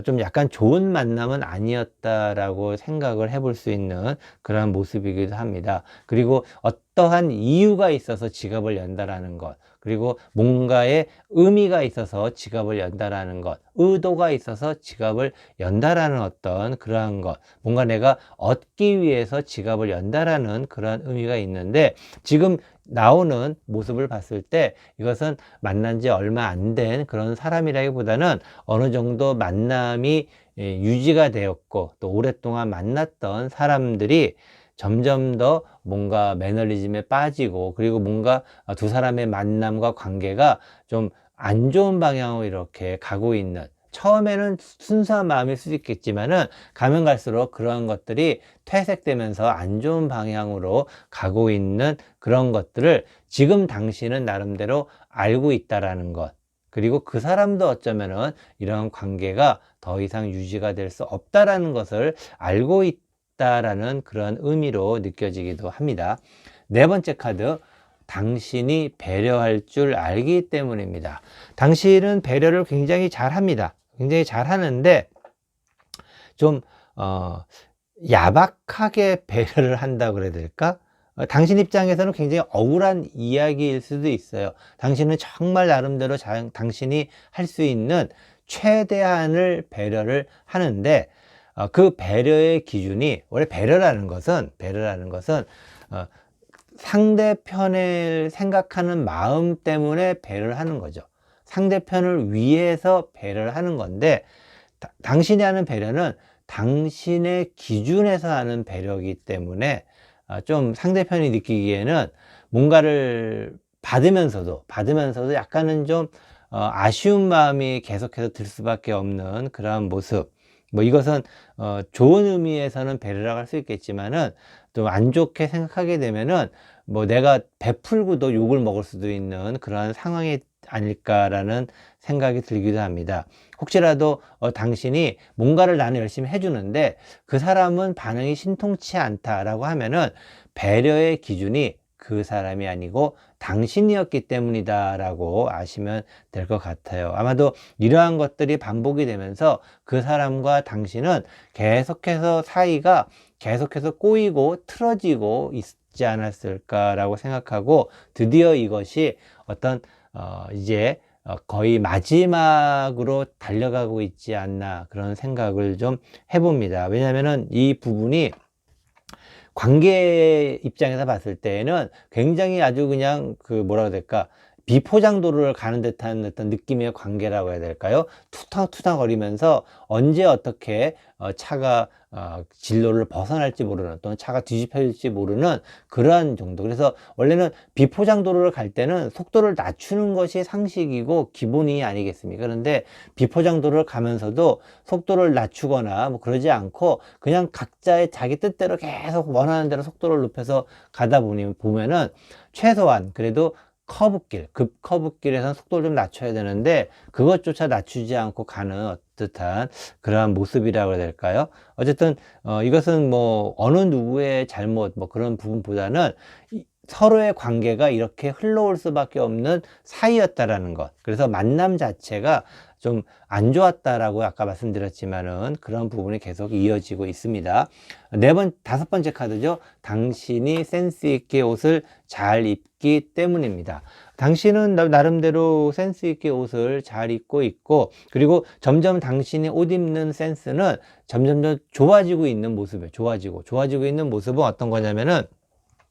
좀 약간 좋은 만남은 아니었다라고 생각을 해볼 수 있는 그런 모습이기도 합니다. 그리고 어떠한 이유가 있어서 지갑을 연다라는 것, 그리고 뭔가의 의미가 있어서 지갑을 연다라는 것, 의도가 있어서 지갑을 연다라는 어떤 그러한 것, 뭔가 내가 얻기 위해서 지갑을 연다라는 그런 의미가 있는데, 지금 나오는 모습을 봤을 때 이것은 만난 지 얼마 안 된 그런 사람이라기보다는 어느 정도 만남이 유지가 되었고 또 오랫동안 만났던 사람들이 점점 더 뭔가 매너리즘에 빠지고, 그리고 뭔가 두 사람의 만남과 관계가 좀 안 좋은 방향으로 이렇게 가고 있는, 처음에는 순수한 마음일 수도 있겠지만은 가면 갈수록 그런 것들이 퇴색되면서 안 좋은 방향으로 가고 있는 그런 것들을 지금 당신은 나름대로 알고 있다라는 것, 그리고 그 사람도 어쩌면은 이런 관계가 더 이상 유지가 될 수 없다라는 것을 알고 있다라는 그런 의미로 느껴지기도 합니다. 네 번째 카드, 당신이 배려할 줄 알기 때문입니다. 당신은 배려를 굉장히 잘합니다. 굉장히 잘하는데 좀 야박하게 배려를 한다고 그래야 될까? 당신 입장에서는 굉장히 억울한 이야기일 수도 있어요. 당신은 정말 나름대로 당신이 할 수 있는 최대한을 배려를 하는데 그 배려의 기준이, 원래 배려라는 것은 상대편을 생각하는 마음 때문에 배려를 하는 거죠. 상대편을 위해서 배려를 하는 건데, 당신이 하는 배려는 당신의 기준에서 하는 배려이기 때문에 좀 상대편이 느끼기에는 뭔가를 받으면서도 약간은 좀 아쉬운 마음이 계속해서 들 수밖에 없는 그러한 모습. 뭐 이것은 좋은 의미에서는 배려라고 할 수 있겠지만은 또 안 좋게 생각하게 되면은 뭐 내가 베풀고도 욕을 먹을 수도 있는 그러한 상황이 아닐까라는 생각이 들기도 합니다. 혹시라도 당신이 뭔가를 나는 열심히 해주는데 그 사람은 반응이 신통치 않다라고 하면은 배려의 기준이 그 사람이 아니고 당신이었기 때문이다 라고 아시면 될 것 같아요. 아마도 이러한 것들이 반복이 되면서 그 사람과 당신은 계속해서 사이가 계속해서 꼬이고 틀어지고 있지 않았을까라고 생각하고, 드디어 이것이 어떤 이제 거의 마지막으로 달려가고 있지 않나, 그런 생각을 좀 해봅니다. 왜냐하면은 이 부분이 관계 입장에서 봤을 때에는 굉장히 아주 그냥 그 뭐라 그래야 될까, 비포장도로를 가는 듯한 어떤 느낌의 관계라고 해야 될까요? 투탕투탕 거리면서 언제 어떻게 차가 진로를 벗어날지 모르는, 또는 차가 뒤집혀질지 모르는 그러한 정도. 그래서 원래는 비포장도로를 갈 때는 속도를 낮추는 것이 상식이고 기본이 아니겠습니까? 그런데 비포장도로를 가면서도 속도를 낮추거나 뭐 그러지 않고 그냥 각자의 자기 뜻대로 계속 원하는 대로 속도를 높여서 가다 보면은 최소한 그래도 커브길, 급 커브길에서는 속도를 좀 낮춰야 되는데 그것조차 낮추지 않고 가는 듯한 그러한 모습이라고 해야 될까요? 어쨌든 이것은 뭐 어느 누구의 잘못 뭐 그런 부분보다는 서로의 관계가 이렇게 흘러올 수밖에 없는 사이였다라는 것. 그래서 만남 자체가 좀 안 좋았다라고 아까 말씀드렸지만은 그런 부분이 계속 이어지고 있습니다. 다섯 번째 카드죠. 당신이 센스 있게 옷을 잘 입기 때문입니다. 당신은 나름대로 센스 있게 옷을 잘 입고 있고, 그리고 점점 당신이 옷 입는 센스는 점점 좋아지고 있는 모습이에요. 좋아지고 있는 모습은 어떤 거냐면은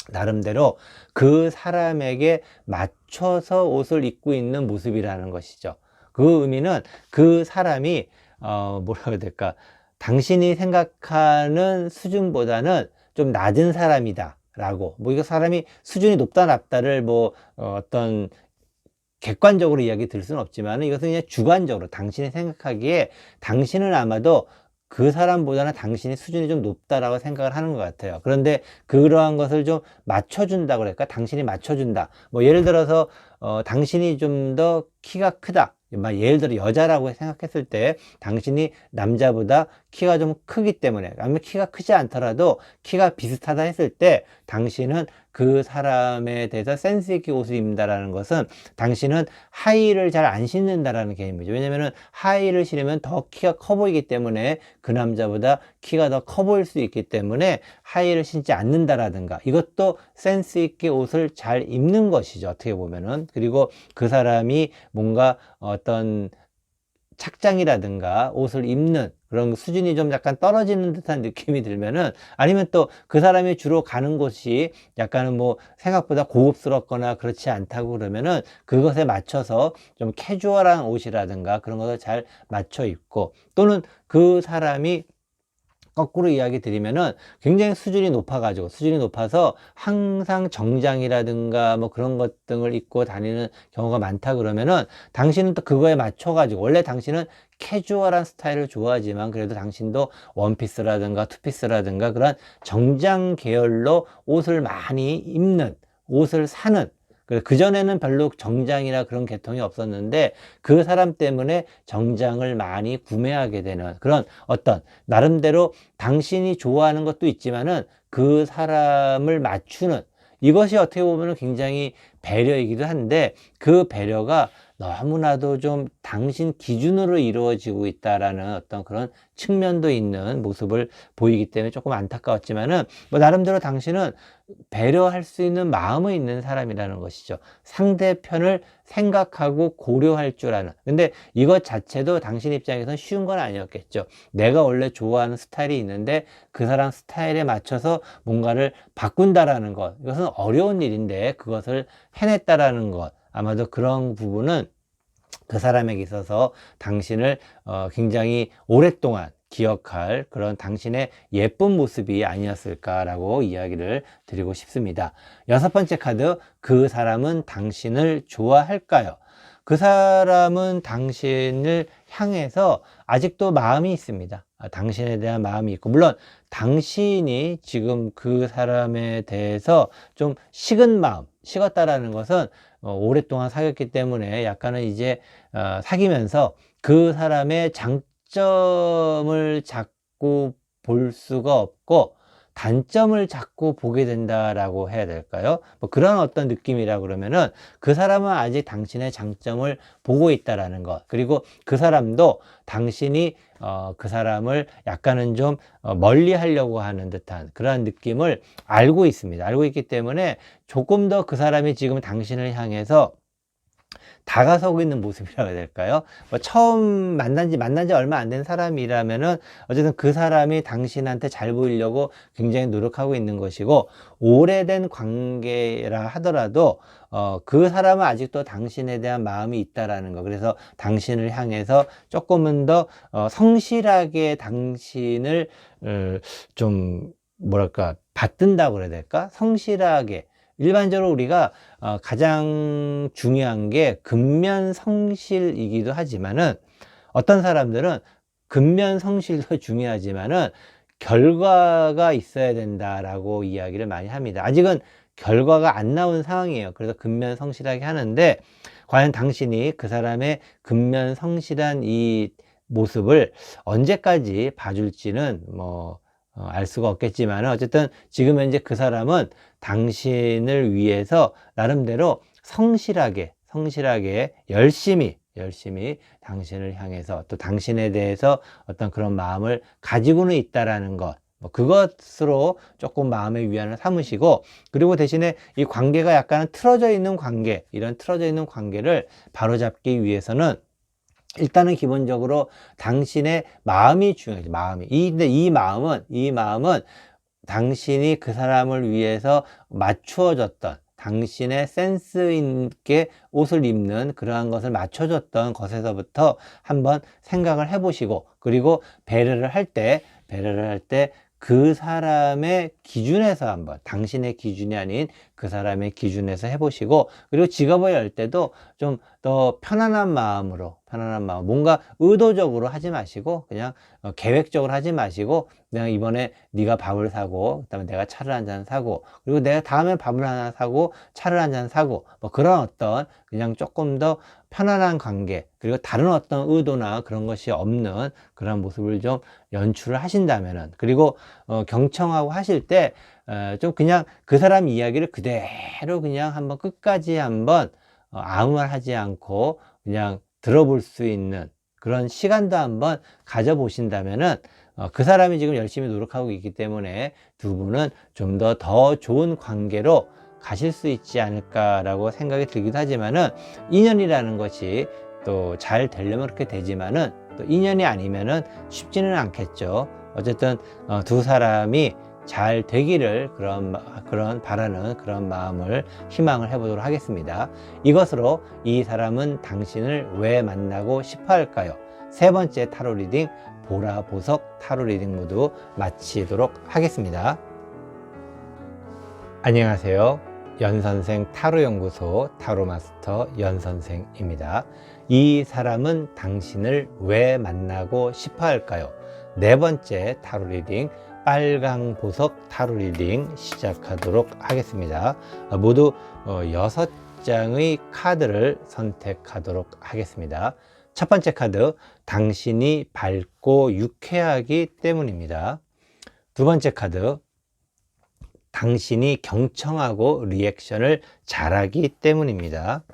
나름대로 그 사람에게 맞춰서 옷을 입고 있는 모습이라는 것이죠. 그 의미는 그 사람이 뭐라고 해야 될까, 당신이 생각하는 수준보다는 좀 낮은 사람이다 라고, 뭐 이거 사람이 수준이 높다 낮다를 뭐 어떤 객관적으로 이야기 들 수는 없지만 이것은 그냥 주관적으로 당신이 생각하기에 당신은 아마도 그 사람보다는 당신의 수준이 좀 높다라고 생각을 하는 것 같아요. 그런데 그러한 것을 좀 맞춰준다 그럴까? 당신이 맞춰준다. 뭐 예를 들어서 당신이 좀 더 키가 크다. 예를 들어 여자라고 생각했을 때 당신이 남자보다 키가 좀 크기 때문에, 아니면 키가 크지 않더라도 키가 비슷하다 했을 때 당신은 그 사람에 대해서 센스 있게 옷을 입는다라는 것은 당신은 하이힐을 잘 안 신는다라는 개념이죠. 왜냐면은 하이힐을 신으면 더 키가 커 보이기 때문에 그 남자보다 키가 더 커 보일 수 있기 때문에 하이힐을 신지 않는다라든가, 이것도 센스 있게 옷을 잘 입는 것이죠. 어떻게 보면은. 그리고 그 사람이 뭔가 어떤 착장이라든가 옷을 입는 그런 수준이 좀 약간 떨어지는 듯한 느낌이 들면은, 아니면 또 그 사람이 주로 가는 곳이 약간은 뭐 생각보다 고급스럽거나 그렇지 않다고 그러면은 그것에 맞춰서 좀 캐주얼한 옷이라든가 그런 것을 잘 맞춰 입고, 또는 그 사람이 거꾸로 이야기 드리면은 굉장히 수준이 높아서 항상 정장이라든가 뭐 그런 것 등을 입고 다니는 경우가 많다 그러면은, 당신은 또 그거에 맞춰가지고, 원래 당신은 캐주얼한 스타일을 좋아하지만 그래도 당신도 원피스라든가 투피스라든가 그런 정장 계열로 옷을 많이 입는, 옷을 사는, 그전에는 별로 정장이나 그런 계통이 없었는데 그 사람 때문에 정장을 많이 구매하게 되는 그런 어떤 나름대로 당신이 좋아하는 것도 있지만은 그 사람을 맞추는, 이것이 어떻게 보면 굉장히 배려이기도 한데 그 배려가 너무나도 좀 당신 기준으로 이루어지고 있다라는 어떤 그런 측면도 있는 모습을 보이기 때문에 조금 안타까웠지만은, 뭐 나름대로 당신은 배려할 수 있는 마음이 있는 사람이라는 것이죠. 상대편을 생각하고 고려할 줄 아는. 근데 이것 자체도 당신 입장에서는 쉬운 건 아니었겠죠. 내가 원래 좋아하는 스타일이 있는데 그 사람 스타일에 맞춰서 뭔가를 바꾼다라는 것, 이것은 어려운 일인데 그것을 해냈다라는 것, 아마도 그런 부분은 그 사람에게 있어서 당신을 굉장히 오랫동안 기억할 그런 당신의 예쁜 모습이 아니었을까라고 이야기를 드리고 싶습니다. 여섯 번째 카드, 그 사람은 당신을 좋아할까요? 그 사람은 당신을 향해서 아직도 마음이 있습니다. 당신에 대한 마음이 있고, 물론 당신이 지금 그 사람에 대해서 좀 식었다라는 것은 오랫동안 사귀었기 때문에 약간은 이제 사귀면서 그 사람의 장점을 자꾸 볼 수가 없고 단점을 자꾸 보게 된다라고 해야 될까요? 뭐 그런 어떤 느낌이라 그러면은 그 사람은 아직 당신의 장점을 보고 있다라는 것, 그리고 그 사람도 당신이 그 사람을 약간은 좀 멀리 하려고 하는 듯한 그러한 느낌을 알고 있습니다. 알고 있기 때문에 조금 더 그 사람이 지금 당신을 향해서 다가서고 있는 모습이라고 해야 될까요? 뭐 처음 만난 지 얼마 안 된 사람이라면은 어쨌든 그 사람이 당신한테 잘 보이려고 굉장히 노력하고 있는 것이고, 오래된 관계라 하더라도 그 사람은 아직도 당신에 대한 마음이 있다라는 거. 그래서 당신을 향해서 조금은 더 성실하게 당신을 좀 뭐랄까 받든다고 그래야 될까? 성실하게. 일반적으로 우리가 가장 중요한 게 근면성실이기도 하지만은, 어떤 사람들은 근면성실도 중요하지만은 결과가 있어야 된다라고 이야기를 많이 합니다. 아직은 결과가 안 나온 상황이에요. 그래서 근면성실하게 하는데, 과연 당신이 그 사람의 근면성실한 이 모습을 언제까지 봐줄지는 알 수가 없겠지만, 어쨌든 지금 현재 그 사람은 당신을 위해서 나름대로 성실하게 열심히 당신을 향해서, 또 당신에 대해서 어떤 그런 마음을 가지고는 있다라는 것, 그것으로 조금 마음의 위안을 삼으시고, 그리고 대신에 이 관계가 약간 틀어져 있는 관계, 이런 틀어져 있는 관계를 바로잡기 위해서는 일단은 기본적으로 당신의 마음이 중요하지. 근데 이 마음은 당신이 그 사람을 위해서 맞추어졌던, 당신의 센스 있게 옷을 입는 그러한 것을 맞춰줬던 것에서부터 한번 생각을 해보시고, 그리고 배려를 할 때 그 사람의 기준에서 한번, 당신의 기준이 아닌 그 사람의 기준에서 해보시고, 그리고 직업을 열 때도 좀 더 편안한 마음으로, 뭔가 의도적으로 하지 마시고, 그냥 계획적으로 하지 마시고, 그냥 이번에 네가 밥을 사고, 그다음에 내가 차를 한 잔 사고, 그리고 내가 다음에 밥을 하나 사고 차를 한 잔 사고, 그런 어떤 그냥 조금 더 편안한 관계, 그리고 다른 어떤 의도나 그런 것이 없는 그런 모습을 좀 연출을 하신다면은, 그리고 경청하고 하실 때 좀 그냥 그 사람 이야기를 그대로 그냥 한번 끝까지 한번 아무 말 하지 않고 그냥 들어볼 수 있는 그런 시간도 한번 가져보신다면은, 그 사람이 지금 열심히 노력하고 있기 때문에 두 분은 좀 더 좋은 관계로 가실 수 있지 않을까라고 생각이 들기도 하지만은, 인연이라는 것이 또 잘 되려면 그렇게 되지만은, 또 인연이 아니면은 쉽지는 않겠죠. 어쨌든 두 사람이 잘 되기를 그런 바라는 그런 마음을 희망을 해보도록 하겠습니다. 이것으로 이 사람은 당신을 왜 만나고 싶어 할까요? 세 번째 타로 리딩, 보라 보석 타로 리딩 모두 마치도록 하겠습니다. 안녕하세요. 연선생 타로연구소 타로마스터 연선생입니다. 이 사람은 당신을 왜 만나고 싶어 할까요? 네 번째 타로 리딩, 빨강 보석 타로 리딩 시작하도록 하겠습니다. 모두 6장의 카드를 선택하도록 하겠습니다. 첫 번째 카드, 당신이 밝고 유쾌하기 때문입니다. 두 번째 카드, 당신이 경청하고 리액션을 잘하기 때문입니다.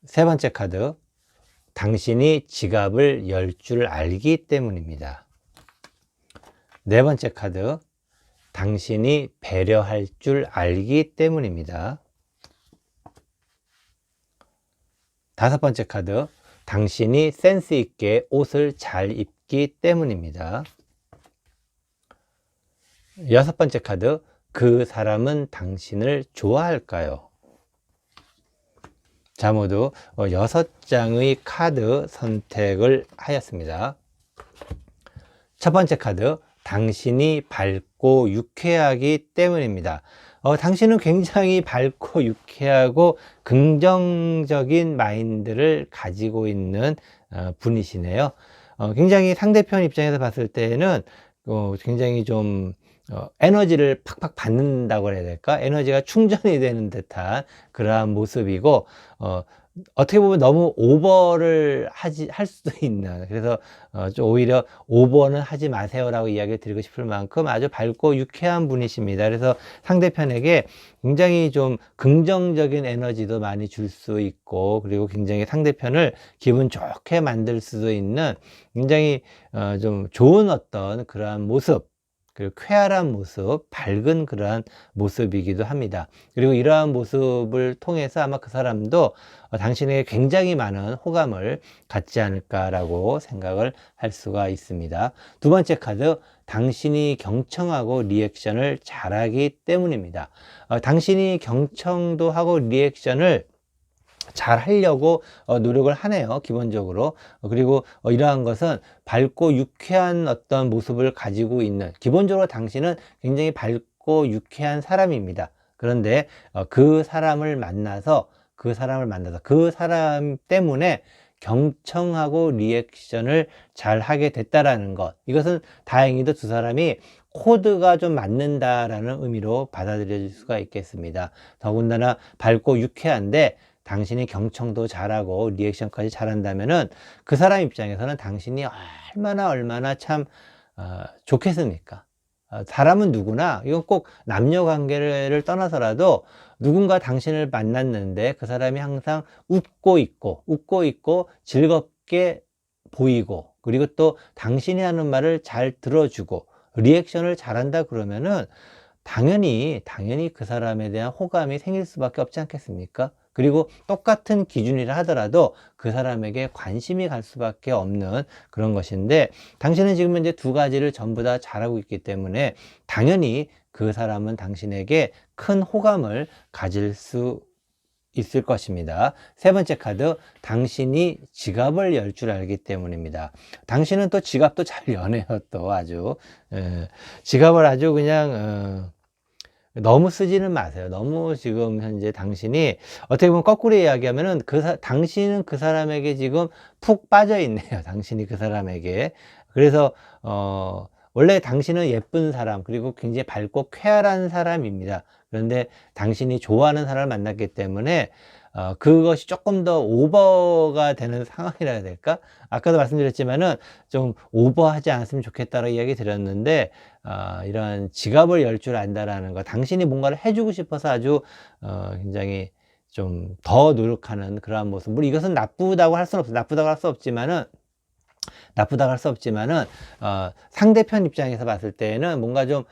세 번째 카드, 당신이 지갑을 열 줄 알기 때문입니다. 네 번째 카드, 당신이 배려할 줄 알기 때문입니다. 다섯 번째 카드, 당신이 센스 있게 옷을 잘 입기 때문입니다. 여섯 번째 카드, 그 사람은 당신을 좋아할까요? 자, 모두 6장의 카드 선택을 하였습니다. 첫 번째 카드, 당신이 밝고 유쾌하기 때문입니다. 당신은 굉장히 밝고 유쾌하고 긍정적인 마인드를 가지고 있는 분이시네요. 굉장히 상대편 입장에서 봤을 때는 굉장히 좀 에너지를 팍팍 받는다고 해야 될까? 에너지가 충전이 되는 듯한 그러한 모습이고, 어떻게 보면 너무 오버를 할 수도 있는, 그래서 좀 오히려 오버는 하지 마세요라고 이야기를 드리고 싶을 만큼 아주 밝고 유쾌한 분이십니다. 그래서 상대편에게 굉장히 좀 긍정적인 에너지도 많이 줄 수 있고, 그리고 굉장히 상대편을 기분 좋게 만들 수도 있는 굉장히 좀 좋은 어떤 그러한 모습, 그리고 쾌활한 모습, 밝은 그러한 모습이기도 합니다. 그리고 이러한 모습을 통해서 아마 그 사람도 당신에게 굉장히 많은 호감을 갖지 않을까라고 생각을 할 수가 있습니다. 두 번째 카드, 당신이 경청하고 리액션을 잘하기 때문입니다. 당신이 경청도 하고 리액션을 잘 하려고 노력을 하네요, 기본적으로. 그리고 이러한 것은 밝고 유쾌한 어떤 모습을 가지고 있는, 기본적으로 당신은 굉장히 밝고 유쾌한 사람입니다. 그런데 그 사람을 만나서 그 사람 때문에 경청하고 리액션을 잘 하게 됐다라는 것, 이것은 다행히도 두 사람이 코드가 좀 맞는다라는 의미로 받아들여질 수가 있겠습니다. 더군다나 밝고 유쾌한데 당신이 경청도 잘하고 리액션까지 잘한다면은 그 사람 입장에서는 당신이 얼마나 참 좋겠습니까? 사람은 누구나, 이건 꼭 남녀 관계를 떠나서라도 누군가 당신을 만났는데 그 사람이 항상 웃고 있고 즐겁게 보이고, 그리고 또 당신이 하는 말을 잘 들어주고 리액션을 잘한다 그러면은 당연히 그 사람에 대한 호감이 생길 수밖에 없지 않겠습니까? 그리고 똑같은 기준이라 하더라도 그 사람에게 관심이 갈 수밖에 없는 그런 것인데, 당신은 지금 현재 두 가지를 전부 다 잘하고 있기 때문에 당연히 그 사람은 당신에게 큰 호감을 가질 수 있을 것입니다. 세 번째 카드, 당신이 지갑을 열 줄 알기 때문입니다. 당신은 또 지갑도 잘 여네요. 또 아주 지갑을 아주 그냥 너무 쓰지는 마세요. 너무 지금 현재 당신이 어떻게 보면 거꾸로 이야기하면은 당신은 그 사람에게 지금 푹 빠져 있네요. 당신이 그 사람에게. 그래서 원래 당신은 예쁜 사람, 그리고 굉장히 밝고 쾌활한 사람입니다. 그런데 당신이 좋아하는 사람을 만났기 때문에 그것이 조금 더 오버가 되는 상황이라 해야 될까? 아까도 말씀드렸지만은 좀 오버하지 않았으면 좋겠다라고 이야기 드렸는데, 이런 지갑을 열 줄 안다라는 거, 당신이 뭔가를 해주고 싶어서 아주 굉장히 좀 더 노력하는 그러한 모습. 물론 이것은 나쁘다고 할 수는 없어요. 나쁘다고 할 수 없지만은 상대편 입장에서 봤을 때는 뭔가 좀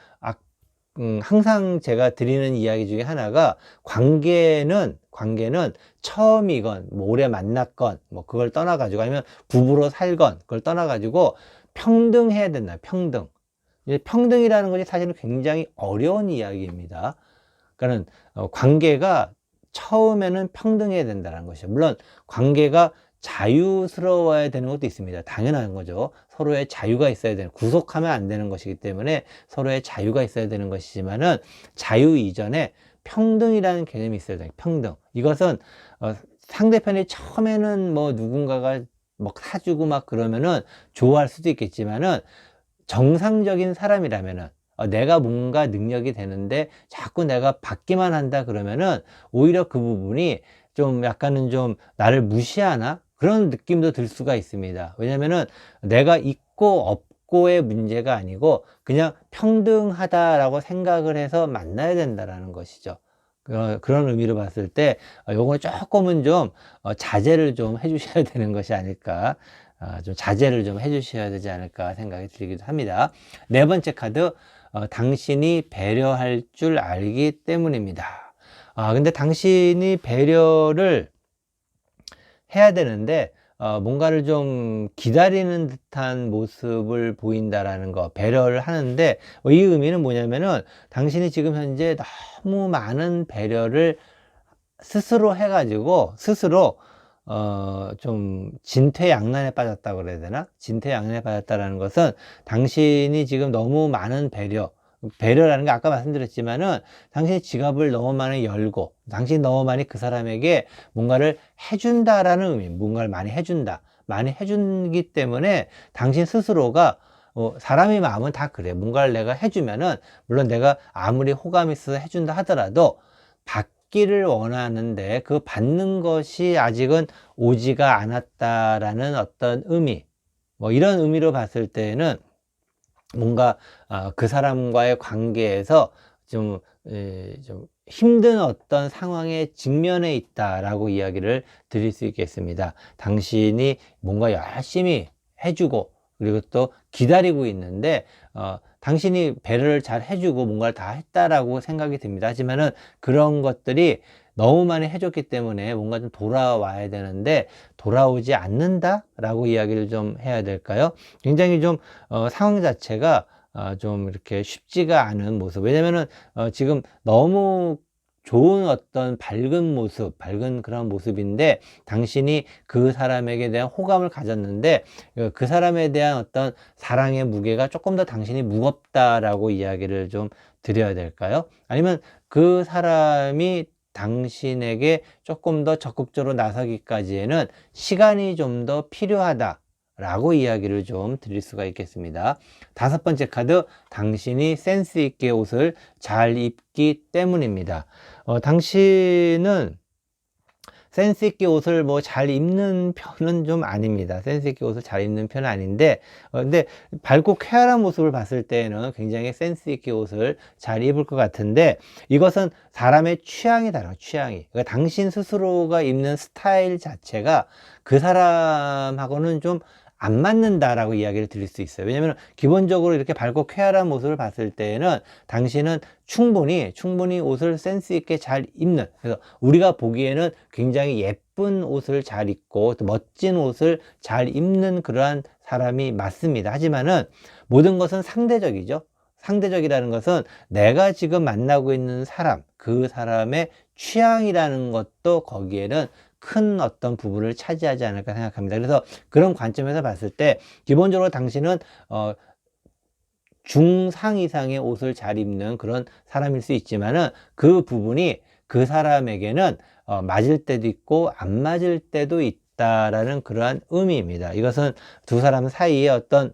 항상 제가 드리는 이야기 중에 하나가, 관계는 처음이건 뭐 오래 만났건 뭐 그걸 떠나가지고, 아니면 부부로 살건 그걸 떠나가지고 평등해야 된다. 평등. 이제 평등이라는 것이 사실은 굉장히 어려운 이야기입니다. 그러니까는 관계가 처음에는 평등해야 된다는 것이죠. 물론 관계가 자유스러워야 되는 것도 있습니다. 당연한 거죠. 서로의 자유가 있어야 되는, 구속하면 안 되는 것이기 때문에 서로의 자유가 있어야 되는 것이지만은, 자유 이전에 평등이라는 개념이 있어야 돼요. 평등. 이것은 상대편이 처음에는 뭐 누군가가 뭐 사주고 막 그러면은 좋아할 수도 있겠지만은, 정상적인 사람이라면은 내가 뭔가 능력이 되는데 자꾸 내가 받기만 한다 그러면은 오히려 그 부분이 좀 약간은 좀 나를 무시하나 그런 느낌도 들 수가 있습니다. 왜냐면은 내가 있고 없고의 문제가 아니고 그냥 평등하다라고 생각을 해서 만나야 된다라는 것이죠. 그런 의미로 봤을 때 요거 조금은 좀 자제를 좀 해주셔야 되는 것이 아닐까, 좀 자제를 좀 해주셔야 되지 않을까 생각이 들기도 합니다. 네 번째 카드, 당신이 배려할 줄 알기 때문입니다. 근데 당신이 배려를 해야 되는데 뭔가를 좀 기다리는 듯한 모습을 보인다라는 거, 배려를 하는데 이 의미는 뭐냐면은, 당신이 지금 현재 너무 많은 배려를 스스로 해가지고 스스로 좀 진퇴양난에 빠졌다 그래야 되나? 진퇴양난에 빠졌다라는 것은, 당신이 지금 너무 많은 배려라는 게 아까 말씀드렸지만은, 당신이 지갑을 너무 많이 열고 당신이 너무 많이 그 사람에게 뭔가를 해준다라는 의미, 뭔가를 많이 해주기 때문에 당신 스스로가 사람의 마음은 다 그래. 뭔가를 내가 해주면은, 물론 내가 아무리 호감이 있어서 해준다 하더라도 받기를 원하는데 그 받는 것이 아직은 오지가 않았다라는 어떤 의미, 뭐 이런 의미로 봤을 때는 뭔가 그 사람과의 관계에서 좀 힘든 어떤 상황에 직면해 있다라고 이야기를 드릴 수 있겠습니다. 당신이 뭔가 열심히 해주고 그리고 또 기다리고 있는데 당신이 배려를 잘 해주고 뭔가를 다 했다라고 생각이 듭니다. 하지만은 그런 것들이 너무 많이 해줬기 때문에 뭔가 좀 돌아와야 되는데 돌아오지 않는다라고 이야기를 좀 해야 될까요? 굉장히 좀 상황 자체가 좀 이렇게 쉽지가 않은 모습. 왜냐면은 지금 너무 좋은 어떤 밝은 모습, 밝은 그런 모습인데 당신이 그 사람에게 대한 호감을 가졌는데 그 사람에 대한 어떤 사랑의 무게가 조금 더 당신이 무겁다라고 이야기를 좀 드려야 될까요? 아니면 그 사람이 당신에게 조금 더 적극적으로 나서기까지에는 시간이 좀 더 필요하다 라고 이야기를 좀 드릴 수가 있겠습니다. 다섯 번째 카드, 당신이 센스 있게 옷을 잘 입기 때문입니다. 당신은 센스 있게 옷을 뭐 잘 입는 편은 좀 아닙니다. 센스 있게 옷을 잘 입는 편은 아닌데, 근데 밝고 쾌활한 모습을 봤을 때는 굉장히 센스 있게 옷을 잘 입을 것 같은데, 이것은 사람의 취향이 달라요, 취향이. 그러니까 당신 스스로가 입는 스타일 자체가 그 사람하고는 좀 안 맞는다라고 이야기를 드릴 수 있어요. 왜냐하면 기본적으로 이렇게 밝고 쾌활한 모습을 봤을 때에는 당신은 충분히 옷을 센스 있게 잘 입는, 그래서 우리가 보기에는 굉장히 예쁜 옷을 잘 입고 또 멋진 옷을 잘 입는 그러한 사람이 맞습니다. 하지만은 모든 것은 상대적이죠. 상대적이라는 것은 내가 지금 만나고 있는 사람, 그 사람의 취향이라는 것도 거기에는 큰 어떤 부분을 차지하지 않을까 생각합니다. 그래서 그런 관점에서 봤을 때 기본적으로 당신은 중상 이상의 옷을 잘 입는 그런 사람일 수 있지만은 그 부분이 그 사람에게는 맞을 때도 있고 안 맞을 때도 있다라는 그러한 의미입니다. 이것은 두 사람 사이에 어떤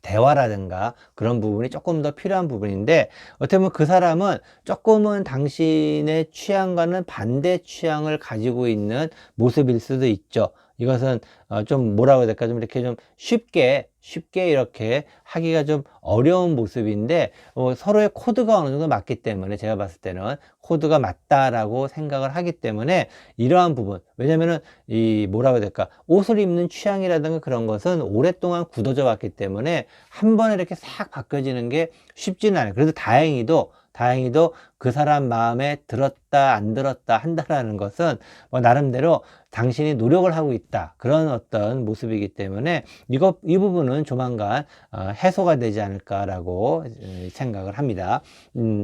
대화라든가 그런 부분이 조금 더 필요한 부분인데, 어떻게 보면 그 사람은 조금은 당신의 취향과는 반대 취향을 가지고 있는 모습일 수도 있죠. 이것은 좀 뭐라고 해야 될까, 좀 이렇게 좀 쉽게 이렇게 하기가 좀 어려운 모습인데, 서로의 코드가 어느 정도 맞기 때문에 제가 봤을 때는 코드가 맞다라고 생각을 하기 때문에 이러한 부분, 왜냐면은 이 뭐라고 해야 될까, 옷을 입는 취향이라든가 그런 것은 오랫동안 굳어져 왔기 때문에 한 번에 이렇게 싹 바뀌어지는 게 쉽지는 않아요. 그래도 다행히도 그 사람 마음에 들었다 안 들었다 한다라는 것은 뭐 나름대로 당신이 노력을 하고 있다, 그런 어떤 모습이기 때문에 이 부분은 조만간 해소가 되지 않을까라고 생각을 합니다.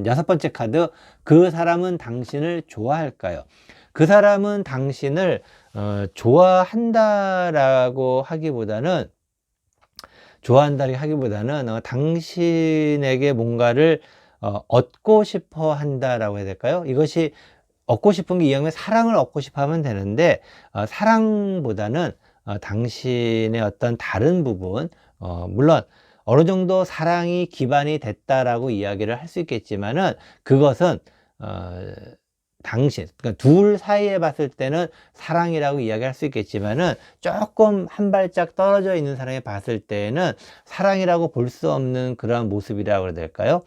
여섯 번째 카드, 그 사람은 당신을 좋아할까요? 그 사람은 당신을 좋아한다라고 하기보다는 당신에게 뭔가를 얻고 싶어 한다라고 해야 될까요? 이것이 얻고 싶은 게 이왕이면 사랑을 얻고 싶어 하면 되는데, 사랑보다는 당신의 어떤 다른 부분, 물론 어느 정도 사랑이 기반이 됐다라고 이야기를 할 수 있겠지만은 그것은 그러니까 둘 사이에 봤을 때는 사랑이라고 이야기할 수 있겠지만은 조금 한 발짝 떨어져 있는 사람이 봤을 때는 사랑이라고 볼 수 없는 그러한 모습이라고 해야 될까요?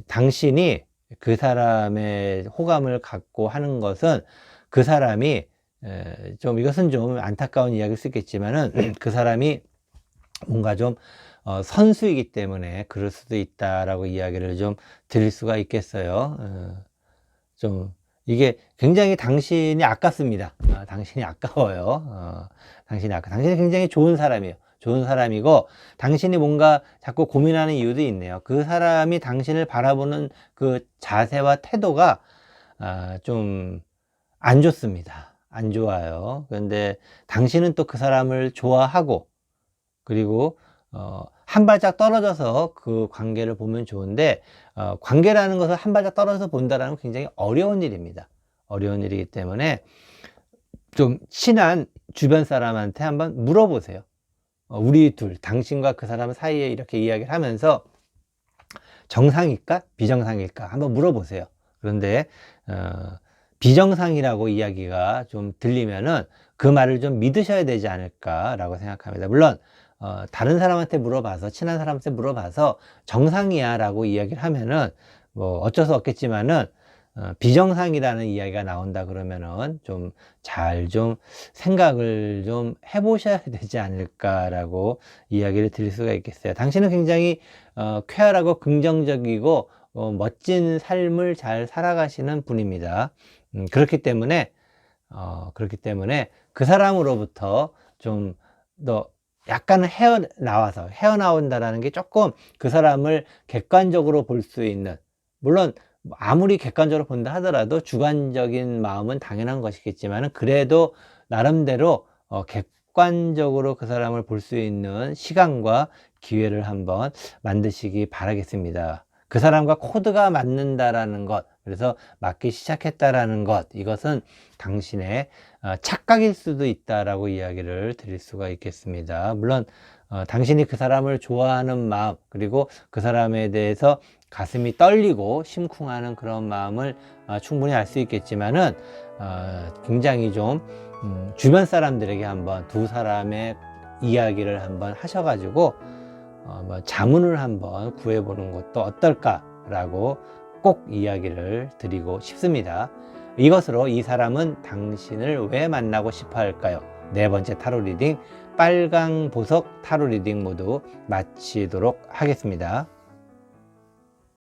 당신이 그 사람의 호감을 갖고 하는 것은 그 사람이 이것은 좀 안타까운 이야기일 수 있겠지만은 그 사람이 뭔가 좀 선수이기 때문에 그럴 수도 있다라고 이야기를 좀 드릴 수가 있겠어요. 좀 이게 굉장히 당신이 아깝습니다. 당신이 아까워요. 당신이 굉장히 좋은 사람이에요. 좋은 사람이고 당신이 뭔가 자꾸 고민하는 이유도 있네요. 그 사람이 당신을 바라보는 그 자세와 태도가 좀 안 좋습니다. 안 좋아요. 그런데 당신은 또 그 사람을 좋아하고, 그리고 한 발짝 떨어져서 그 관계를 보면 좋은데, 관계라는 것을 한 발짝 떨어져서 본다는 건 굉장히 어려운 일입니다. 어려운 일이기 때문에 좀 친한 주변 사람한테 한번 물어보세요. 우리 당신과 그 사람 사이에 이렇게 이야기를 하면서 정상일까 비정상일까 한번 물어보세요. 그런데 비정상이라고 이야기가 좀 들리면은 그 말을 좀 믿으셔야 되지 않을까라고 생각합니다. 물론 다른 사람한테 물어봐서, 친한 사람한테 물어봐서 정상이야 라고 이야기를 하면은 뭐 어쩔 수 없겠지만은 비정상이라는 이야기가 나온다 그러면은 좀 생각을 좀 해보셔야 되지 않을까라고 이야기를 드릴 수가 있겠어요. 당신은 굉장히 쾌활하고 긍정적이고 멋진 삶을 잘 살아가시는 분입니다. 그렇기 때문에 그 사람으로부터 좀 더 약간은 헤어나온다라는 게 조금 그 사람을 객관적으로 볼 수 있는, 물론 아무리 객관적으로 본다 하더라도 주관적인 마음은 당연한 것이겠지만 그래도 나름대로 객관적으로 그 사람을 볼 수 있는 시간과 기회를 한번 만드시기 바라겠습니다. 그 사람과 코드가 맞는다라는 것, 그래서 맞기 시작했다라는 것, 이것은 당신의 착각일 수도 있다라고 이야기를 드릴 수가 있겠습니다. 물론 당신이 그 사람을 좋아하는 마음, 그리고 그 사람에 대해서 가슴이 떨리고 심쿵하는 그런 마음을 충분히 알 수 있겠지만은 굉장히 좀 주변 사람들에게 한번 두 사람의 이야기를 한번 하셔가지고 자문을 한번 구해보는 것도 어떨까라고 꼭 이야기를 드리고 싶습니다. 이것으로 이 사람은 당신을 왜 만나고 싶어 할까요? 네 번째 타로 리딩, 빨강 보석 타로 리딩 모두 마치도록 하겠습니다.